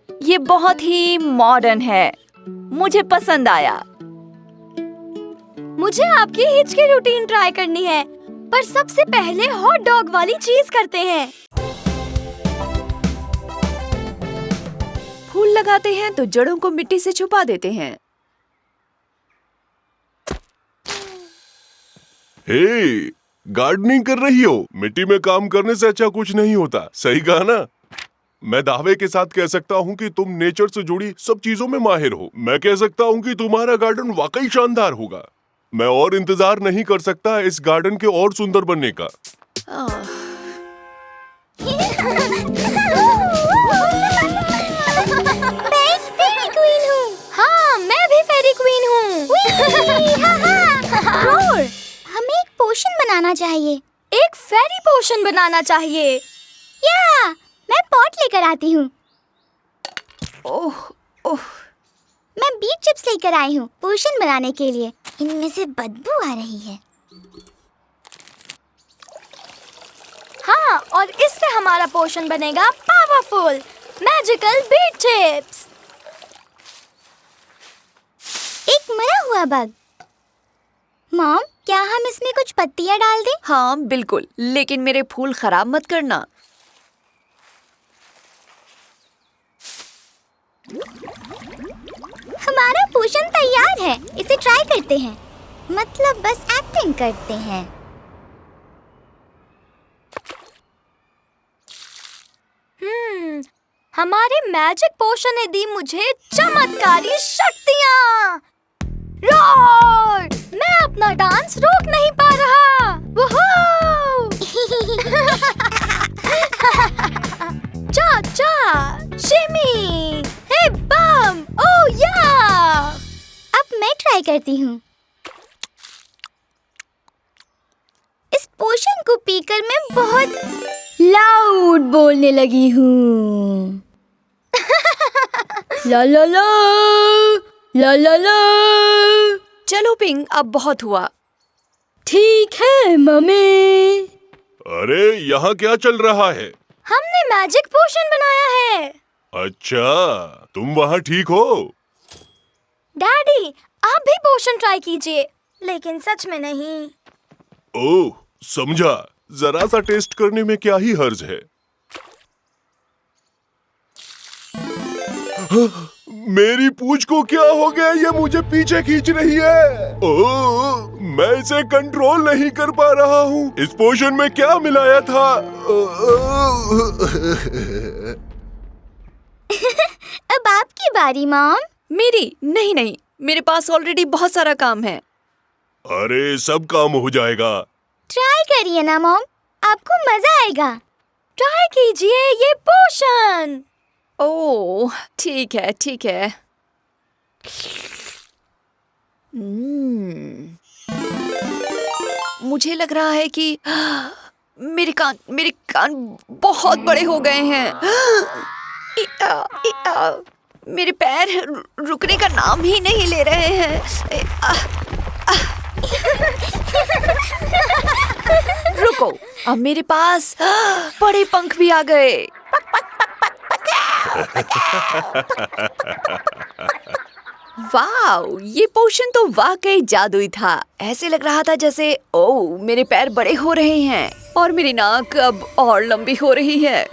ये बहुत ही मॉडर्न है, मुझे पसंद आया। मुझे आपकी हिचकी रूटीन ट्राई करनी है, पर सबसे पहले हॉट डॉग वाली चीज करते हैं। फूल लगाते हैं तो जड़ों को मिट्टी से छुपा देते हैं। हे, गार्डनिंग कर रही हो? मिट्टी में काम करने से अच्छा कुछ नहीं होता। सही कहा ना? मैं दावे के साथ कह सकता हूँ कि तुम नेचर से जुड़ी सब चीजों में माहिर हो। मैं कह सकता हूँ कि तुम्हारा गार्डन वाकई शानदार होगा। मैं और इंतजार नहीं कर सकता इस गार्डन के और सुंदर बनने का। मैं एक फेरी क्वीन हूँ। हाँ, मैं भी फेरी क्वीन हूँ। रोर, हमें एक पोशन बनाना चाहिए। एक फेरी पोशन बनाना चाहिए। या, मैं पॉट लेकर आती हूँ। ओह ओह, मैं बीट चिप्स लेकर आई हूँ पोशन बनाने के लिए। इनमें से बदबू आ रही है। हाँ, और इससे हमारा पोशन बनेगा पावरफुल मैजिकल बीट चिप्स। एक मरा हुआ बग। मॉम, क्या हम इसमें कुछ पत्तियाँ डाल दें? हाँ बिल्कुल, लेकिन मेरे फूल खराब मत करना। हमारा पोशन तैयार है। इसे ट्राई करते हैं। मतलब बस एक्टिंग करते हैं। हमारे मैजिक पोशन ने दी मुझे चमत्कारी शक्तियाँ। रोर! मैं अपना डांस रोक नहीं पा रहा। वूहू! चा चा, शिमी, हे बम, ओह या! अब मैं ट्राई करती हूँ। इस पोशन को पीकर मैं बहुत लाउड बोलने लगी हूँ। ला ला ला, ला ला ला। चलो पिंक, अब बहुत हुआ। ठीक है मम्मी। अरे यहाँ क्या चल रहा है? हमने मैजिक पोशन बनाया है। अच्छा, तुम वहाँ ठीक हो? डैडी, आप भी पोशन ट्राई कीजिए, लेकिन सच में नहीं। ओह, समझा। जरा सा टेस्ट करने में क्या ही हर्ज है। मेरी पूंछ को क्या हो गया? ये मुझे पीछे खींच रही है। ओह, मैं इसे कंट्रोल नहीं कर पा रहा हूँ। इस पोशन में क्या मिलाया था? अब आपकी बारी मॉम। मेरी? नहीं नहीं, मेरे पास ऑलरेडी बहुत सारा काम है। अरे, सब काम हो जाएगा। ट्राई करिए ना मॉम, आपको मजा आएगा। ट्राई कीजिए ये पोशन। ओह, ठीक है ठीक है। मुझे लग रहा है कि मेरे कान बहुत बड़े हो गए हैं। मेरे पैर रुकने का नाम ही नहीं ले रहे हैं। रुको, अब मेरे पास बड़े पंख भी आ गए। वाओ, ये पोशन तो वाकई जादुई था। ऐसे लग रहा था जैसे ओह, मेरे पैर बड़े हो रहे हैं और मेरी नाक अब और लंबी हो रही है।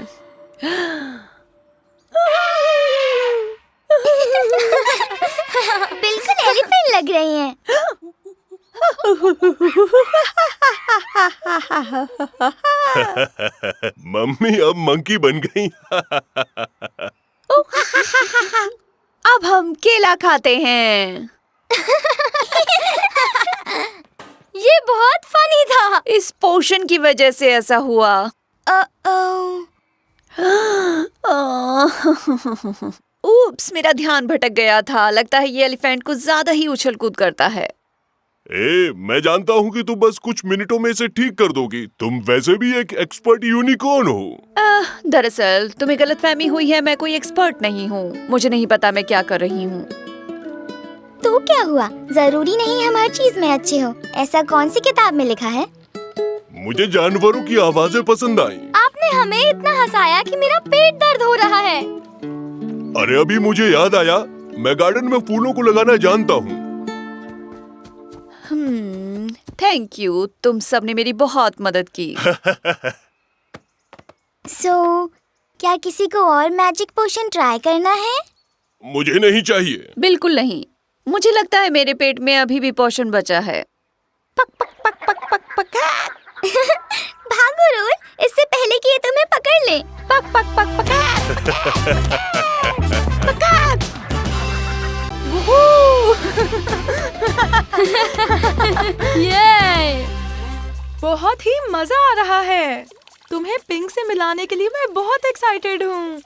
बिल्कुल एलिफेंट लग रही हैं। मम्मी अब मंकी बन गई। अब हम केला खाते हैं। ये बहुत फनी था। इस पोशन की वजह से ऐसा हुआ। उप्स, मेरा ध्यान भटक गया था। लगता है ये एलिफेंट कुछ ज्यादा ही उछल कूद करता है। मैं जानता हूँ कि तुम बस कुछ मिनटों में इसे ठीक कर दोगी। तुम वैसे भी एक एक्सपर्ट यूनिकॉर्न हो। दरअसल तुम्हें गलतफहमी हुई है, मैं कोई एक्सपर्ट नहीं हूँ। मुझे नहीं पता मैं क्या कर रही हूँ। तो क्या हुआ? जरूरी नहीं हम हर चीज में अच्छे हो। ऐसा कौन सी किताब में लिखा है? मुझे जानवरों की आवाजें पसंद आई। आपने हमें इतना हंसाया कि मेरा पेट दर्द हो रहा है। अरे, अभी मुझे याद आया, मैं गार्डन में फूलों को लगाना जानता हूँ। थैंक यू, तुम सबने मेरी बहुत मदद की। क्या किसी को और मैजिक पोशन ट्राई करना है? मुझे नहीं चाहिए। बिल्कुल नहीं। मुझे लगता है मेरे पेट में अभी भी पोशन बचा है। पक पक पक पक पक पक। भागो रोर, इससे पहले कि ये तुम्हें पकड़ ले। पक पक पक पक। पक। ये बहुत ही मजा आ रहा है। तुम्हें पिंक से मिलाने के लिए मैं बहुत एक्साइटेड हूँ।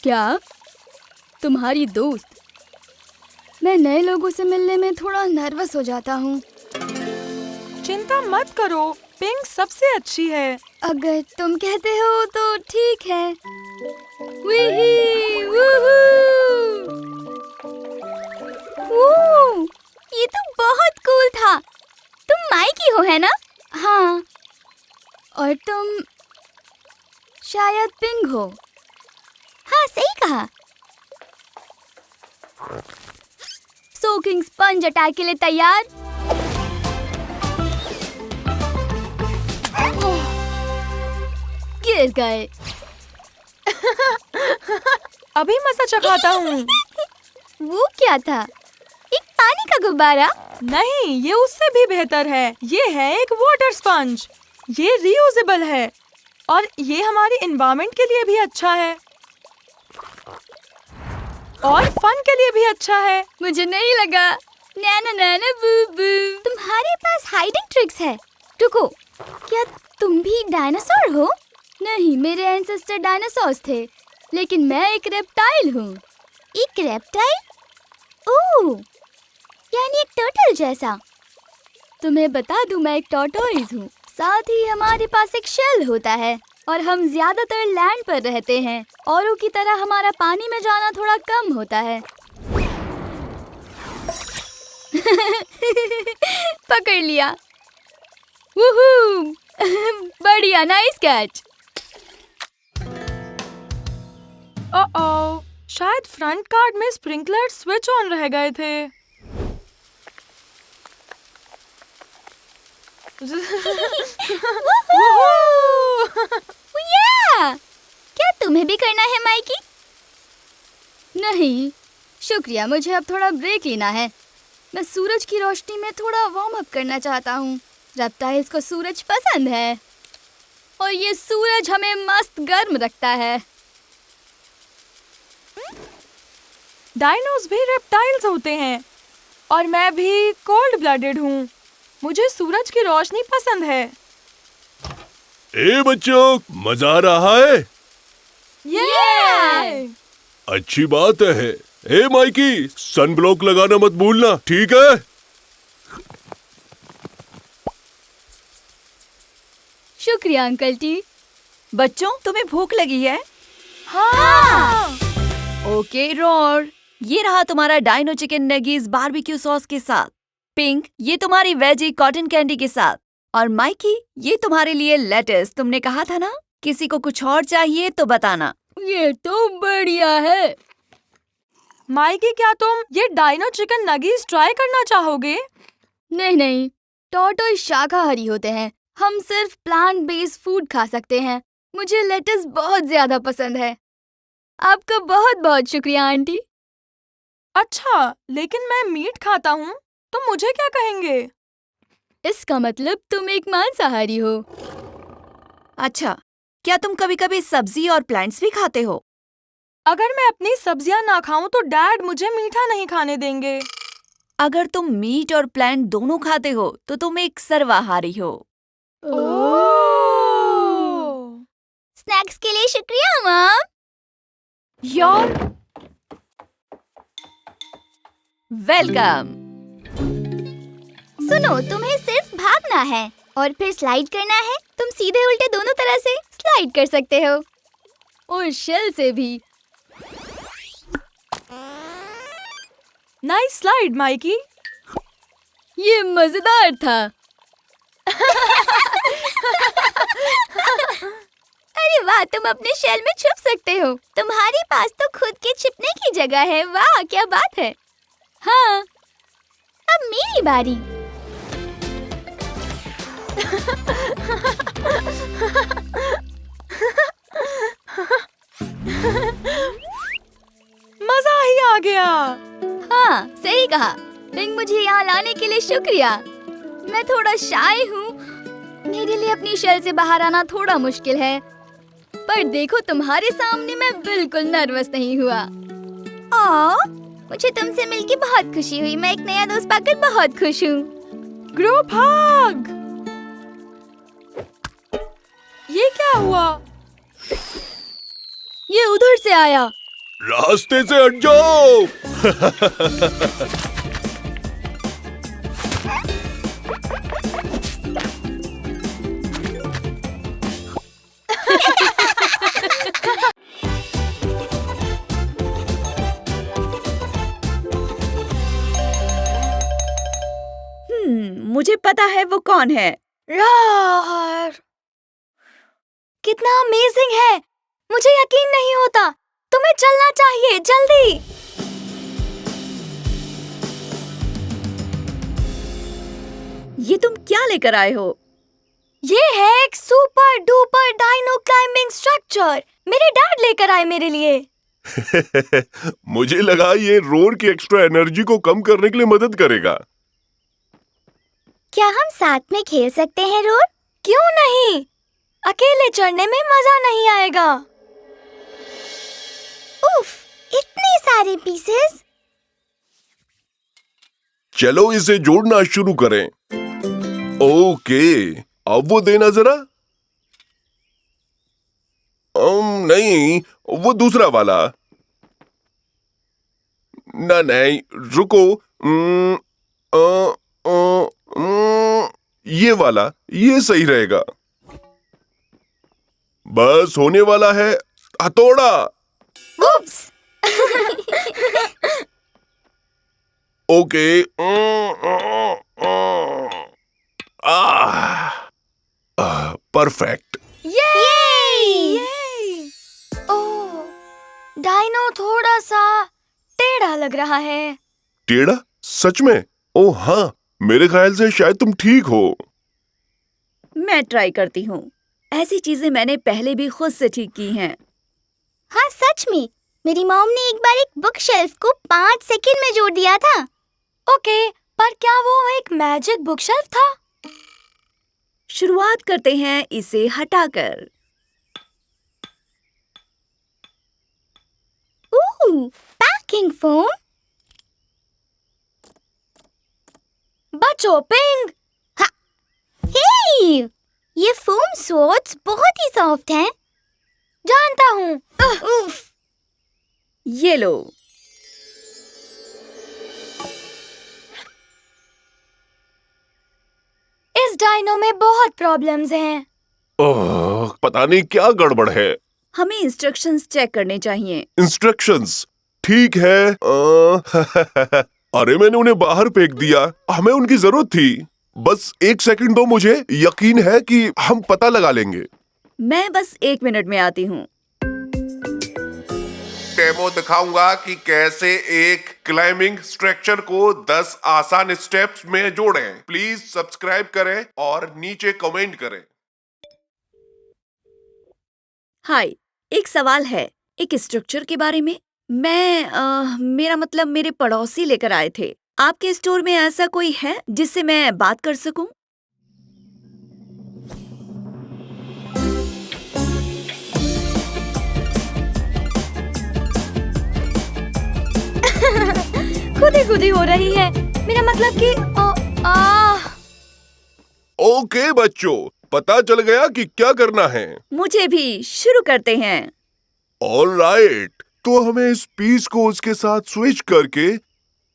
क्या? तुम्हारी दोस्त? मैं नए लोगों से मिलने में थोड़ा नर्वस हो जाता हूँ। चिंता मत करो, पिंक सबसे अच्छी है। अगर तुम कहते हो तो ठीक है। वीही, वूहू! ओह, ये तो बहुत कूल था। तुम माइकी हो, है ना? हाँ, और तुम शायद पिंग हो। हाँ, सही कहा। सोकिंग स्पंज अटैक के लिए तैयार? गिर गए। अभी मजा चखाता हूँ। वो क्या था? एक पानी का गुब्बारा? नहीं, ये उससे भी बेहतर है। ये है एक वाटर स्पंज। ये रियूजेबल है और ये हमारी एनवायरनमेंट के लिए भी अच्छा है। और फन के लिए भी अच्छा है। मुझे नहीं लगा। नैना नैना बू बू। तुम्हारे पास हाइडिंग ट्रिक्स है। रुको, क्या तुम भी डायनासोर हो? नहीं, मेरे एंसेस्टर डायनासोर्स थे, लेकिन मैं एक रेप्टाइल हूँ। एक रेप्टाइल? ओह, यानी एक टर्टल जैसा। तुम्हें बता दूं, मैं एक टॉर्टोइज हूँ। साथ ही हमारे पास एक शेल होता है और हम ज्यादातर लैंड पर रहते हैं। औरों की तरह हमारा पानी में जाना थोड़ा कम होता है। पकड़ लिया। वूहू! बढ़िया, नाइस कैच। ओह, शायद फ्रंट कार्ड में स्प्रिंकलर स्विच ऑन रह गए थे। या! क्या तुम्हें भी करना है माइकी? नहीं शुक्रिया, मुझे अब थोड़ा ब्रेक लेना है। मैं सूरज की रोशनी में थोड़ा वार्म अप करना चाहता हूँ। रेप्टाइल्स को सूरज पसंद है और ये सूरज हमें मस्त गर्म रखता है। डायनोस भी रेप्टाइल्स होते हैं और मैं भी कोल्ड ब्लडेड हूँ। मुझे सूरज की रोशनी पसंद है। ए बच्चों, मजा आ रहा है? ये अच्छी बात है। ए माइकी, सनब्लॉक लगाना मत भूलना, ठीक है? शुक्रिया अंकल टी। बच्चों, तुम्हें भूख लगी है? हाँ। ओके रोर, ये रहा तुम्हारा डाइनो चिकन नगीज बारबेक्यू सॉस के साथ। पिंक, ये तुम्हारी वेजी कॉटन कैंडी के साथ। और माइकी, ये तुम्हारे लिए लेटस। तुमने कहा था ना, किसी को कुछ और चाहिए तो बताना। ये तो बढ़िया है। माइकी, क्या तुम ये डाइनो चिकन नगीज ट्राई करना चाहोगे? नहीं नहीं, टॉर्टोइज शाकाहारी होते हैं। हम सिर्फ प्लांट बेस्ड फूड खा सकते हैं। मुझे लेटस बहुत ज्यादा पसंद है। आपका बहुत बहुत शुक्रिया आंटी। अच्छा, लेकिन मैं मीट खाता हूँ, तो मुझे क्या कहेंगे? इसका मतलब तुम एक मांसाहारी हो। अच्छा, क्या तुम कभी कभी सब्जी और प्लांट्स भी खाते हो? अगर मैं अपनी सब्जियां ना खाऊं तो डैड मुझे मीठा नहीं खाने देंगे। अगर तुम मीट और प्लांट दोनों खाते हो तो तुम एक सर्वाहारी हो। स्नैक्स के लिए शुक्रिया मॉम। Your welcome. सुनो, तुम्हें सिर्फ भागना है और फिर स्लाइड करना है। तुम सीधे उल्टे दोनों तरह से स्लाइड कर सकते हो। और शेल से भी। Nice slide Mikey. ये मजेदार था। अरे वाह, तुम अपने शेल में छुप सकते हो। तुम्हारे पास तो खुद के छिपने की जगह है। वाह, क्या बात है। हाँ, अब मेरी बारी। मजा ही आ गया। हाँ, सही कहा। पिंक, मुझे यहाँ लाने के लिए शुक्रिया। मैं थोड़ा शाय हूँ। मेरे लिए अपनी शेल से बाहर आना थोड़ा मुश्किल है। पर देखो, तुम्हारे सामने मैं बिल्कुल नर्वस नहीं हुआ। मुझे तुमसे मिलके बहुत खुशी हुई। मैं एक नया दोस्त पाकर बहुत खुश हूँ। Group hug. ये क्या हुआ? ये उधर से आया। रास्ते से हट जाओ। मुझे पता है वो कौन है। रार, कितना अमेजिंग है। मुझे यकीन नहीं होता। तुम्हें चलना चाहिए, जल्दी। ये तुम क्या लेकर आए हो? ये है एक super duper dino climbing structure. मेरे डैड लेकर आए मेरे लिए। मुझे लगा ये रोर की एक्स्ट्रा एनर्जी को कम करने के लिए मदद करेगा। क्या हम साथ में खेल सकते हैं रोर? क्यों नहीं? अकेले चढ़ने में मजा नहीं आएगा। उफ, इतने सारे पीसेस। चलो इसे जोड़ना शुरू करें। ओके, अब वो देना जरा। नहीं, वो दूसरा वाला। नहीं, रुको। ये वाला, ये सही रहेगा। बस होने वाला है। हथौड़ा। उप्स। ओके। परफेक्ट। ये! ओह, डायनो थोड़ा सा टेढ़ा लग रहा है। टेढ़ा? सच में? ओह हाँ, मेरे ख्याल से शायद तुम ठीक हो। मैं ट्राई करती हूँ। ऐसी चीजें मैंने पहले भी खुद से ठीक की हैं। हाँ सच में, मेरी मॉम ने एक बार एक बुक शेल्फ को 5 सेकंड में जोड़ दिया था। ओके, पर क्या वो एक मैजिक बुक शेल्फ था? शुरुआत करते हैं इसे हटाकर। Packing foam. बच्चों पिंग। हे! ये फोम स्वॉर्ड्स बहुत ही सॉफ्ट हैं। जानता हूँ। उफ। ये लो। इस डायनो में बहुत प्रॉब्लम्स हैं। ओह, पता नहीं क्या गड़बड़ है। हमें इंस्ट्रक्शंस चेक करने चाहिए। इंस्ट्रक्शंस? ठीक है। अरे मैंने उन्हें बाहर फेंक दिया। हमें उनकी जरूरत थी। बस 1 सेकंड दो, मुझे यकीन है कि हम पता लगा लेंगे। मैं बस 1 मिनट में आती हूँ। डेमो दिखाऊंगा कि कैसे एक क्लाइंबिंग स्ट्रक्चर को 10 आसान स्टेप्स में जोड़ें। प्लीज सब्सक्राइब करें और नीचे कमेंट करें। हाय, एक सवाल है एक स्ट्रक्चर के बारे में। मेरा मतलब मेरे पड़ोसी लेकर आए थे। आपके स्टोर में ऐसा कोई है जिससे मैं बात कर सकूं? खुदी हो रही है। मेरा मतलब कि ओके बच्चों, पता चल गया कि क्या करना है। मुझे भी। शुरू करते हैं। ऑलराइट, तो हमें इस पीस को उसके साथ स्विच करके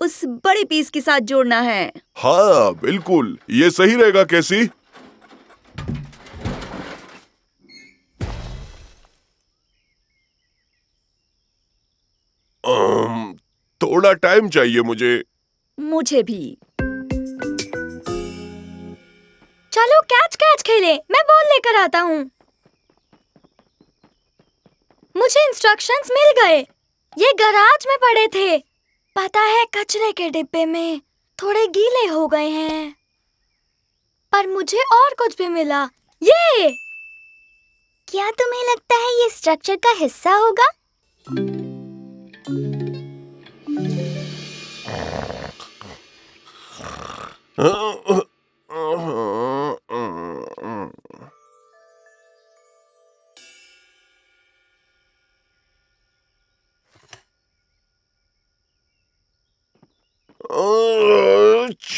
उस बड़े पीस के साथ जोड़ना है। हाँ बिल्कुल, ये सही रहेगा कैसी? थोड़ा टाइम चाहिए मुझे भी। चलो कैच खेले। मैं बॉल लेकर आता हूँ। मुझे इंस्ट्रक्शंस मिल गए। ये गैराज में पड़े थे। पता है, कचरे के डिब्बे में थोड़े गीले हो गए हैं। पर मुझे और कुछ भी मिला। ये क्या तुम्हें लगता है ये स्ट्रक्चर का हिस्सा होगा?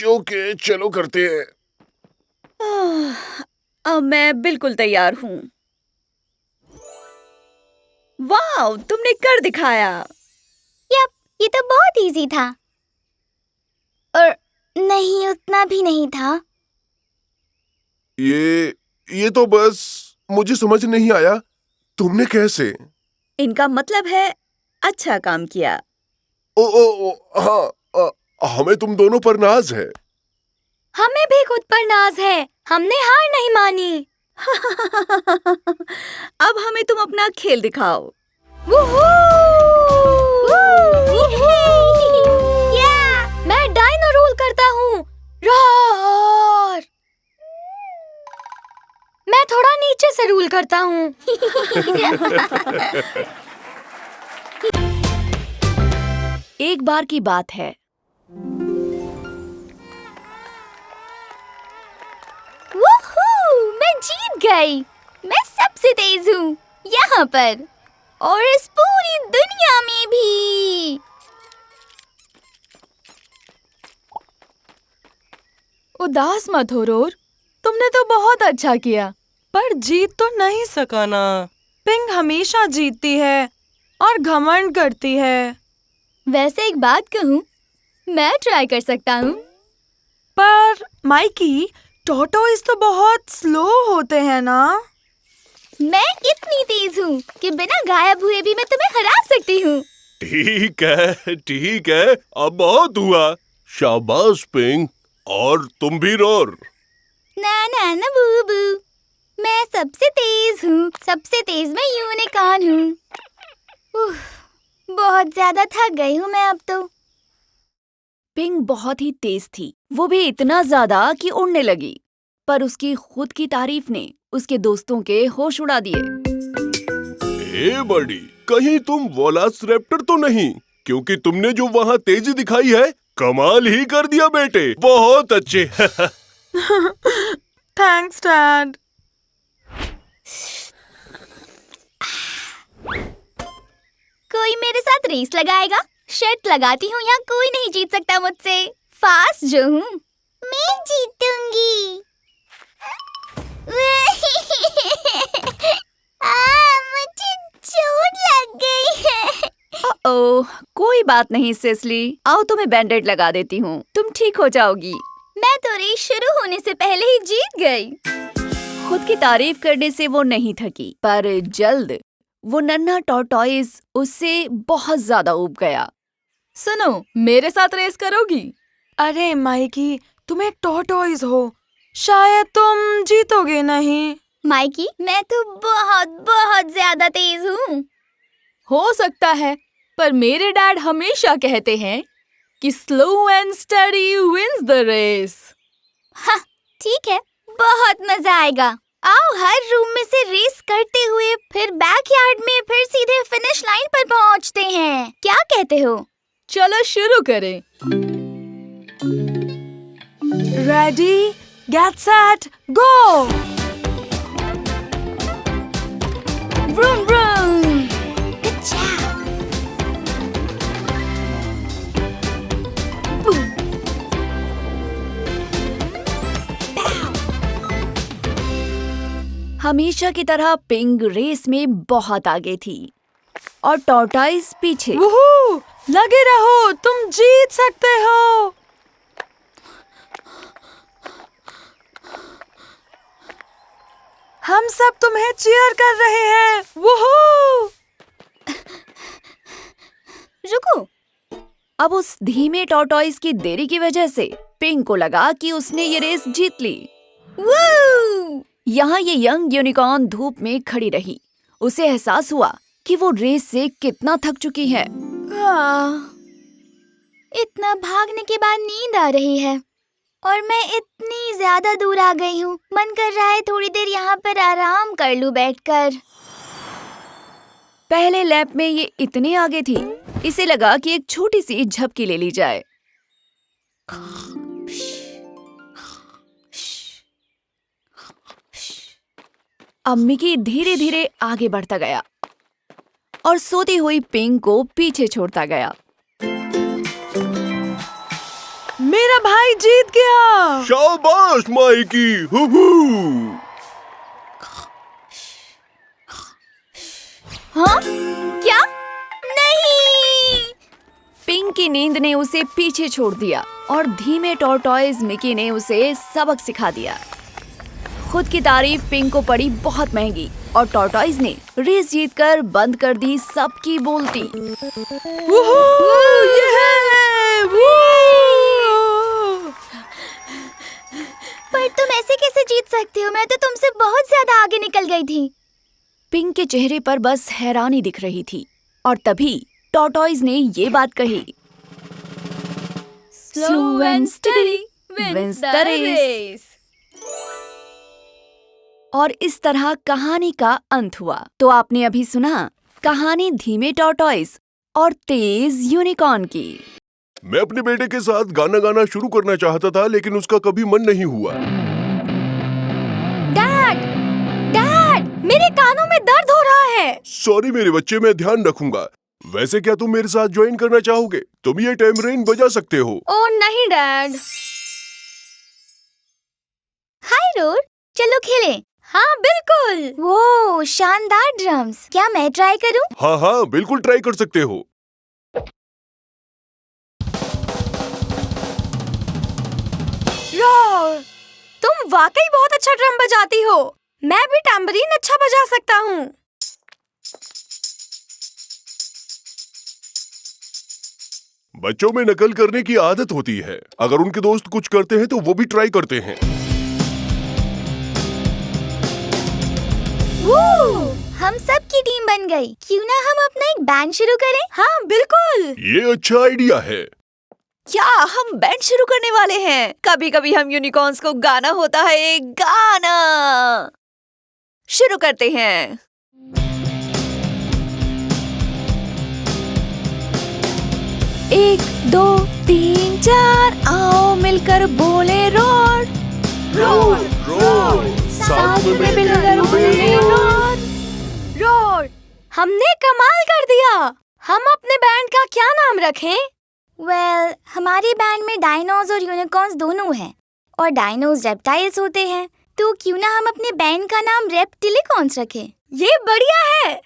ओके, चलो करते हैं। अब मैं बिल्कुल तैयार हूँ। वाह, तुमने कर दिखाया। यप, ये तो बहुत इजी था। और नहीं, उतना भी नहीं था। ये तो बस मुझे समझ नहीं आया, तुमने कैसे? इनका मतलब है अच्छा काम किया। ओ हाँ, हमें तुम दोनों पर नाज है। हमें भी खुद पर नाज है। हमने हार नहीं मानी। अब हमें तुम अपना खेल दिखाओ। मैं डायनो रूल करता हूँ। रोर। मैं थोड़ा नीचे से रूल करता हूँ। एक बार की बात है। मैं जीत गई। मैं सबसे तेज हूँ यहाँ पर और इस पूरी पूरी दुनिया में भी। उदास मत हो रोर, तुमने तो बहुत अच्छा किया, पर जीत तो नहीं सका ना। पिंक हमेशा जीतती है और घमंड करती है। वैसे एक बात कहूँ, मैं ट्राई कर सकता हूँ। पर माइकी, टॉर्टोइज तो बहुत स्लो होते हैं ना। मैं इतनी तेज हूँ कि बिना गायब हुए भी मैं तुम्हें हरा सकती हूँ। ठीक है, अब बहुत हुआ। शाबाश पिंक, और तुम भी रोर। ना बूबू, मैं सबसे तेज हूँ, सबसे तेज मैं यूनिकॉर्न हूँ। बहुत ज्यादा थक गई हूँ मैं अब तो। पिंक बहुत ही तेज थी, वो भी इतना ज्यादा कि उड़ने लगी। पर उसकी खुद की तारीफ ने उसके दोस्तों के होश उड़ा दिए। ए बड़ी, कहीं तुम वेलोसिरैप्टर तो नहीं? क्योंकि तुमने जो वहाँ तेजी दिखाई है, कमाल ही कर दिया बेटे, बहुत अच्छे। Thanks dad. कोई मेरे साथ रेस लगाएगा? शर्त लगाती हूँ, यहाँ कोई नहीं जीत सकता मुझसे। फास्ट जो हूँ मैं जीतूंगी। मुझे चोट लग गई है। ओह, कोई बात नहीं सेस्ली, आओ तुम्हें बैंडेड लगा देती हूँ, तुम ठीक हो जाओगी। मैं तो रेस शुरू होने से पहले ही जीत गई। खुद की तारीफ करने से वो नहीं थकी, पर जल्द वो नन्हा टॉर्टोइज उससे बहुत ज्यादा ऊब गया। सुनो, मेरे साथ रेस करोगी? अरे माइकी, तुम एक टॉर्टोइज हो, शायद तुम जीतोगे नहीं। माइकी, मैं तो बहुत बहुत ज्यादा तेज हूँ। हो सकता है, पर मेरे डैड हमेशा कहते हैं कि slow and steady wins the race. हाँ, ठीक है, बहुत मजा आएगा। आओ हर रूम में से रेस करते हुए फिर बैकयार्ड में फिर सीधे फिनिश लाइन पर पहुंचते हैं। क्या कहते हो? चलो शुरू करें। Ready, get set, go. Vroom vroom. अच्छा। हमेशा की तरह पिंक रेस में बहुत आगे थी और टॉर्टोइज पीछे। वूहू, लगे रहो, तुम जीत सकते हो। हम सब तुम्हें चीयर कर रहे हैं। वूहू। रुको। अब उस धीमे टॉर्टोइज की देरी की वजह से पिंक को लगा कि उसने ये रेस जीत ली। वू! यहाँ ये यंग यूनिकॉर्न धूप में खड़ी रही। उसे एहसास हुआ कि वो रेस से कितना थक चुकी है। इतना भागने के बाद नींद आ रही है और मैं इतनी ज्यादा दूर आ गई हूँ। मन कर रहा है थोड़ी देर यहाँ पर आराम कर लूँ बैठकर। पहले लैप में ये इतने आगे थी, इसे लगा कि एक छोटी सी झपकी ले ली जाए। अब मिकी धीरे धीरे आगे बढ़ता गया और सोती हुई पिंक को पीछे छोड़ता गया। मेरा भाई जीत गया। शाबाश माइकी, हुहू। हाँ? क्या? नहीं! पिंक की नींद ने उसे पीछे छोड़ दिया और धीमे टॉर्टोइज मिकी ने उसे सबक सिखा दिया। खुद की तारीफ पिंक को पड़ी बहुत महंगी और टॉर्टोइज ने रेस जीतकर बंद कर दी सबकी बोलती। वूहू, ये वू। पर तुम ऐसे कैसे जीत सकते हो? मैं तो तुमसे बहुत ज्यादा आगे निकल गई थी। पिंक के चेहरे पर बस हैरानी दिख रही थी और तभी टॉर्टोइज ने ये बात कही। Slow and steady wins the race. और इस तरह कहानी का अंत हुआ। तो आपने अभी सुना कहानी धीमे टॉर्टोइज और तेज यूनिकॉर्न की। मैं अपने बेटे के साथ गाना गाना शुरू करना चाहता था, लेकिन उसका कभी मन नहीं हुआ। डैड! डैड! मेरे कानों में दर्द हो रहा है। सॉरी मेरे बच्चे, मैं ध्यान रखूंगा। वैसे क्या तुम मेरे साथ ज्वाइन करना चाहोगे? तुम ये टेम्परेन बजा सकते हो। ओह नहीं डैड। हाय रोर, चलो खेलें। हाँ बिल्कुल। वो शानदार ड्रम्स। क्या मैं ट्राई करूं? हाँ हाँ बिल्कुल ट्राई कर सकते हो। रोर, तुम वाकई बहुत अच्छा ड्रम बजाती हो। मैं भी टैम्बरीन अच्छा बजा सकता हूँ। बच्चों में नकल करने की आदत होती है। अगर उनके दोस्त कुछ करते हैं तो वो भी ट्राई करते हैं। हम सब की टीम बन गई। क्यों ना हम अपना एक बैंड शुरू करें? हाँ बिल्कुल। ये अच्छा आइडिया है। क्या हम बैंड शुरू करने वाले हैं? कभी कभी हम यूनिकॉर्न्स को गाना होता है एक गाना। शुरू करते हैं। एक दो तीन चार, आओ मिलकर बोले रोर रोर रोर, साथ में मिलकर बोले रोर। रोर, हमने कमाल कर दिया। हम अपने बैंड का क्या नाम रखें? वेल, हमारे बैंड में डायनोस और यूनिकॉर्न्स दोनों हैं, और डायनोस रेप्टाइल्स होते हैं, तो क्यों ना हम अपने बैंड का नाम रेप्टिलिकॉन्स रखें? ये बढ़िया है।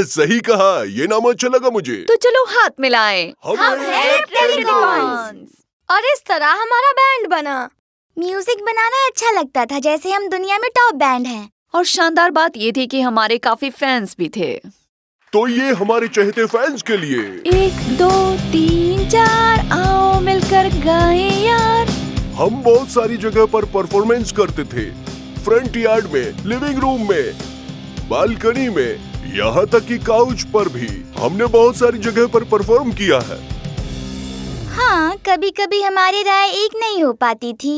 सही कहा, ये नाम अच्छा लगा मुझे। तो चलो हाथ मिलाएं। हम रेप्टिलिकॉन्स। और इस तरह हमारा बैंड बना। म्यूजिक बनाना अच्छा लगता था, जैसे हम दुनिया में टॉप बैंड हैं। और शानदार बात ये थी कि हमारे काफी फैंस भी थे। तो ये हमारे चहेते फैंस के लिए। एक दो तीन चार, आओ मिलकर गाएं यार। हम बहुत सारी जगह पर परफॉर्मेंस करते थे। फ्रंट यार्ड में, लिविंग रूम में, बालकनी में, यहाँ तक कि काउच पर भी। हमने बहुत सारी जगह पर परफॉर्म किया है। हाँ, कभी कभी हमारी राय एक नहीं हो पाती थी।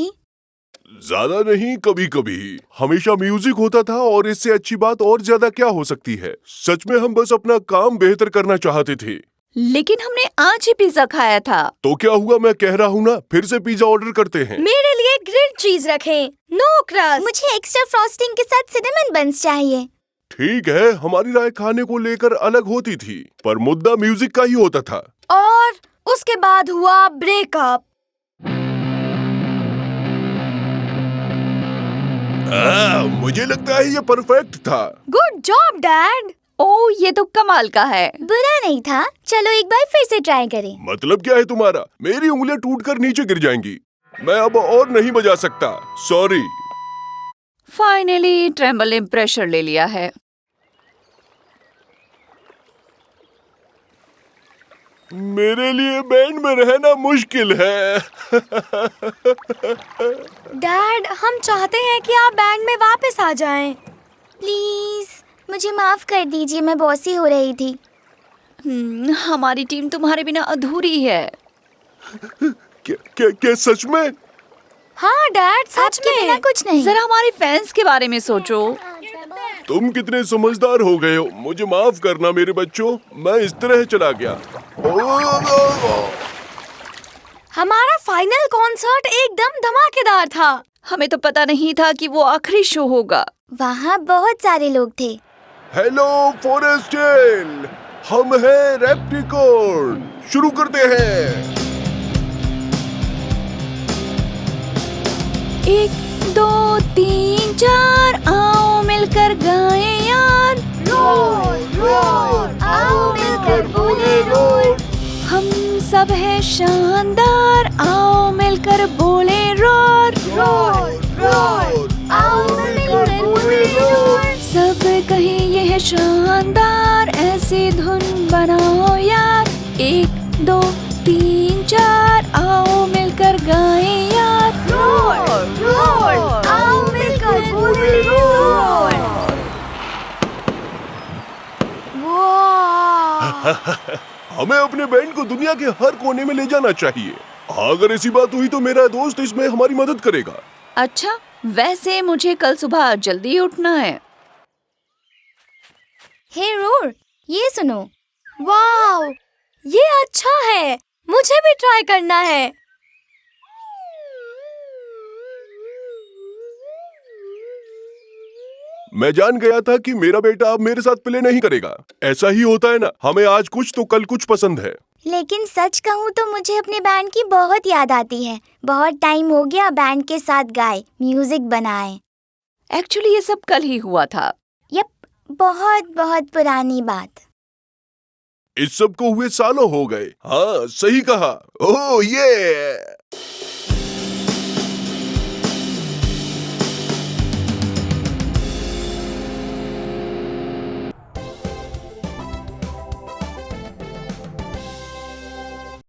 ज्यादा नहीं, कभी कभी। हमेशा म्यूजिक होता था, और इससे अच्छी बात और ज्यादा क्या हो सकती है। सच में हम बस अपना काम बेहतर करना चाहते थे। लेकिन हमने आज ही पिज्जा खाया था। तो क्या हुआ, मैं कह रहा हूँ ना, फिर से पिज्जा ऑर्डर करते हैं। मेरे लिए ग्रिल्ड चीज रखें, नो क्रस्ट। मुझे एक्स्ट्रा फ्रॉस्टिंग के साथ सिनेमन बंस चाहिए। ठीक है, हमारी राय खाने को लेकर अलग होती थी, पर मुद्दा म्यूजिक का ही होता था। और उसके बाद हुआ ब्रेकअप। मुझे लगता है ये परफेक्ट था। Good job dad. ओह, ये तो कमाल का है। बुरा नहीं था। चलो एक बार फिर से ट्राई करें। मतलब क्या है तुम्हारा? मेरी उंगलियां टूटकर नीचे गिर जाएंगी। मैं अब और नहीं बजा सकता, सॉरी। फाइनली ट्रेम्बल ने प्रेशर ले लिया है। मेरे लिए बैंड में रहना मुश्किल है। डैड, हम चाहते हैं कि आप बैंड में वापस आ जाएं। प्लीज मुझे माफ कर दीजिए, मैं बॉसी हो रही थी। हमारी टीम तुम्हारे बिना अधूरी है। क्या सच में? हाँ डैड, सच आपके बिना में। कुछ नहीं। जरा हमारे फैंस के बारे में सोचो। तुम कितने समझदार हो गए हो। मुझे माफ करना मेरे बच्चों, मैं इस तरह चला गया। हमारा फाइनल कॉन्सर्ट एकदम धमाकेदार था। हमें तो पता नहीं था कि वो आखिरी शो होगा। वहाँ बहुत सारे लोग थे। हेलो फॉरेस्टेल, हम हैं रेप्टिकॉर्न। शुरू करते हैं। एक दो तीन चार, आओ मिलकर गाएं यार। रोर रोर, आओ मिलकर बोले रोर। हम सब हैं शानदार, आओ मिलकर बोले रोर रोर रोर, आओ मिलकर बोले रोर। सब कहे ये है शानदार, ऐसी धुन बनाओ यार। एक दो तीन चार, आओ मिलकर गाएं यार। रोर रोर, आओ मिलकर बोले रोर। वाह! हमें अपने बैंड को दुनिया के हर कोने में ले जाना चाहिए। अगर ऐसी बात हुई तो मेरा दोस्त इसमें हमारी मदद करेगा। अच्छा, वैसे मुझे कल सुबह जल्दी उठना है। हे रोर, ये सुनो। वाह! ये अच्छा है। मुझे भी ट्राई करना है। मैं जान गया था कि मेरा बेटा अब मेरे साथ प्ले नहीं करेगा। ऐसा ही होता है ना, हमें आज कुछ तो कल कुछ पसंद है। लेकिन सच कहूँ तो मुझे अपने बैंड की बहुत याद आती है। बहुत टाइम हो गया बैंड के साथ गाए, म्यूजिक बनाए। एक्चुअली ये सब कल ही हुआ था। यप, बहुत बहुत पुरानी बात। इस सब को हुए सालों हो गए। हाँ, सही कहा। ओह ये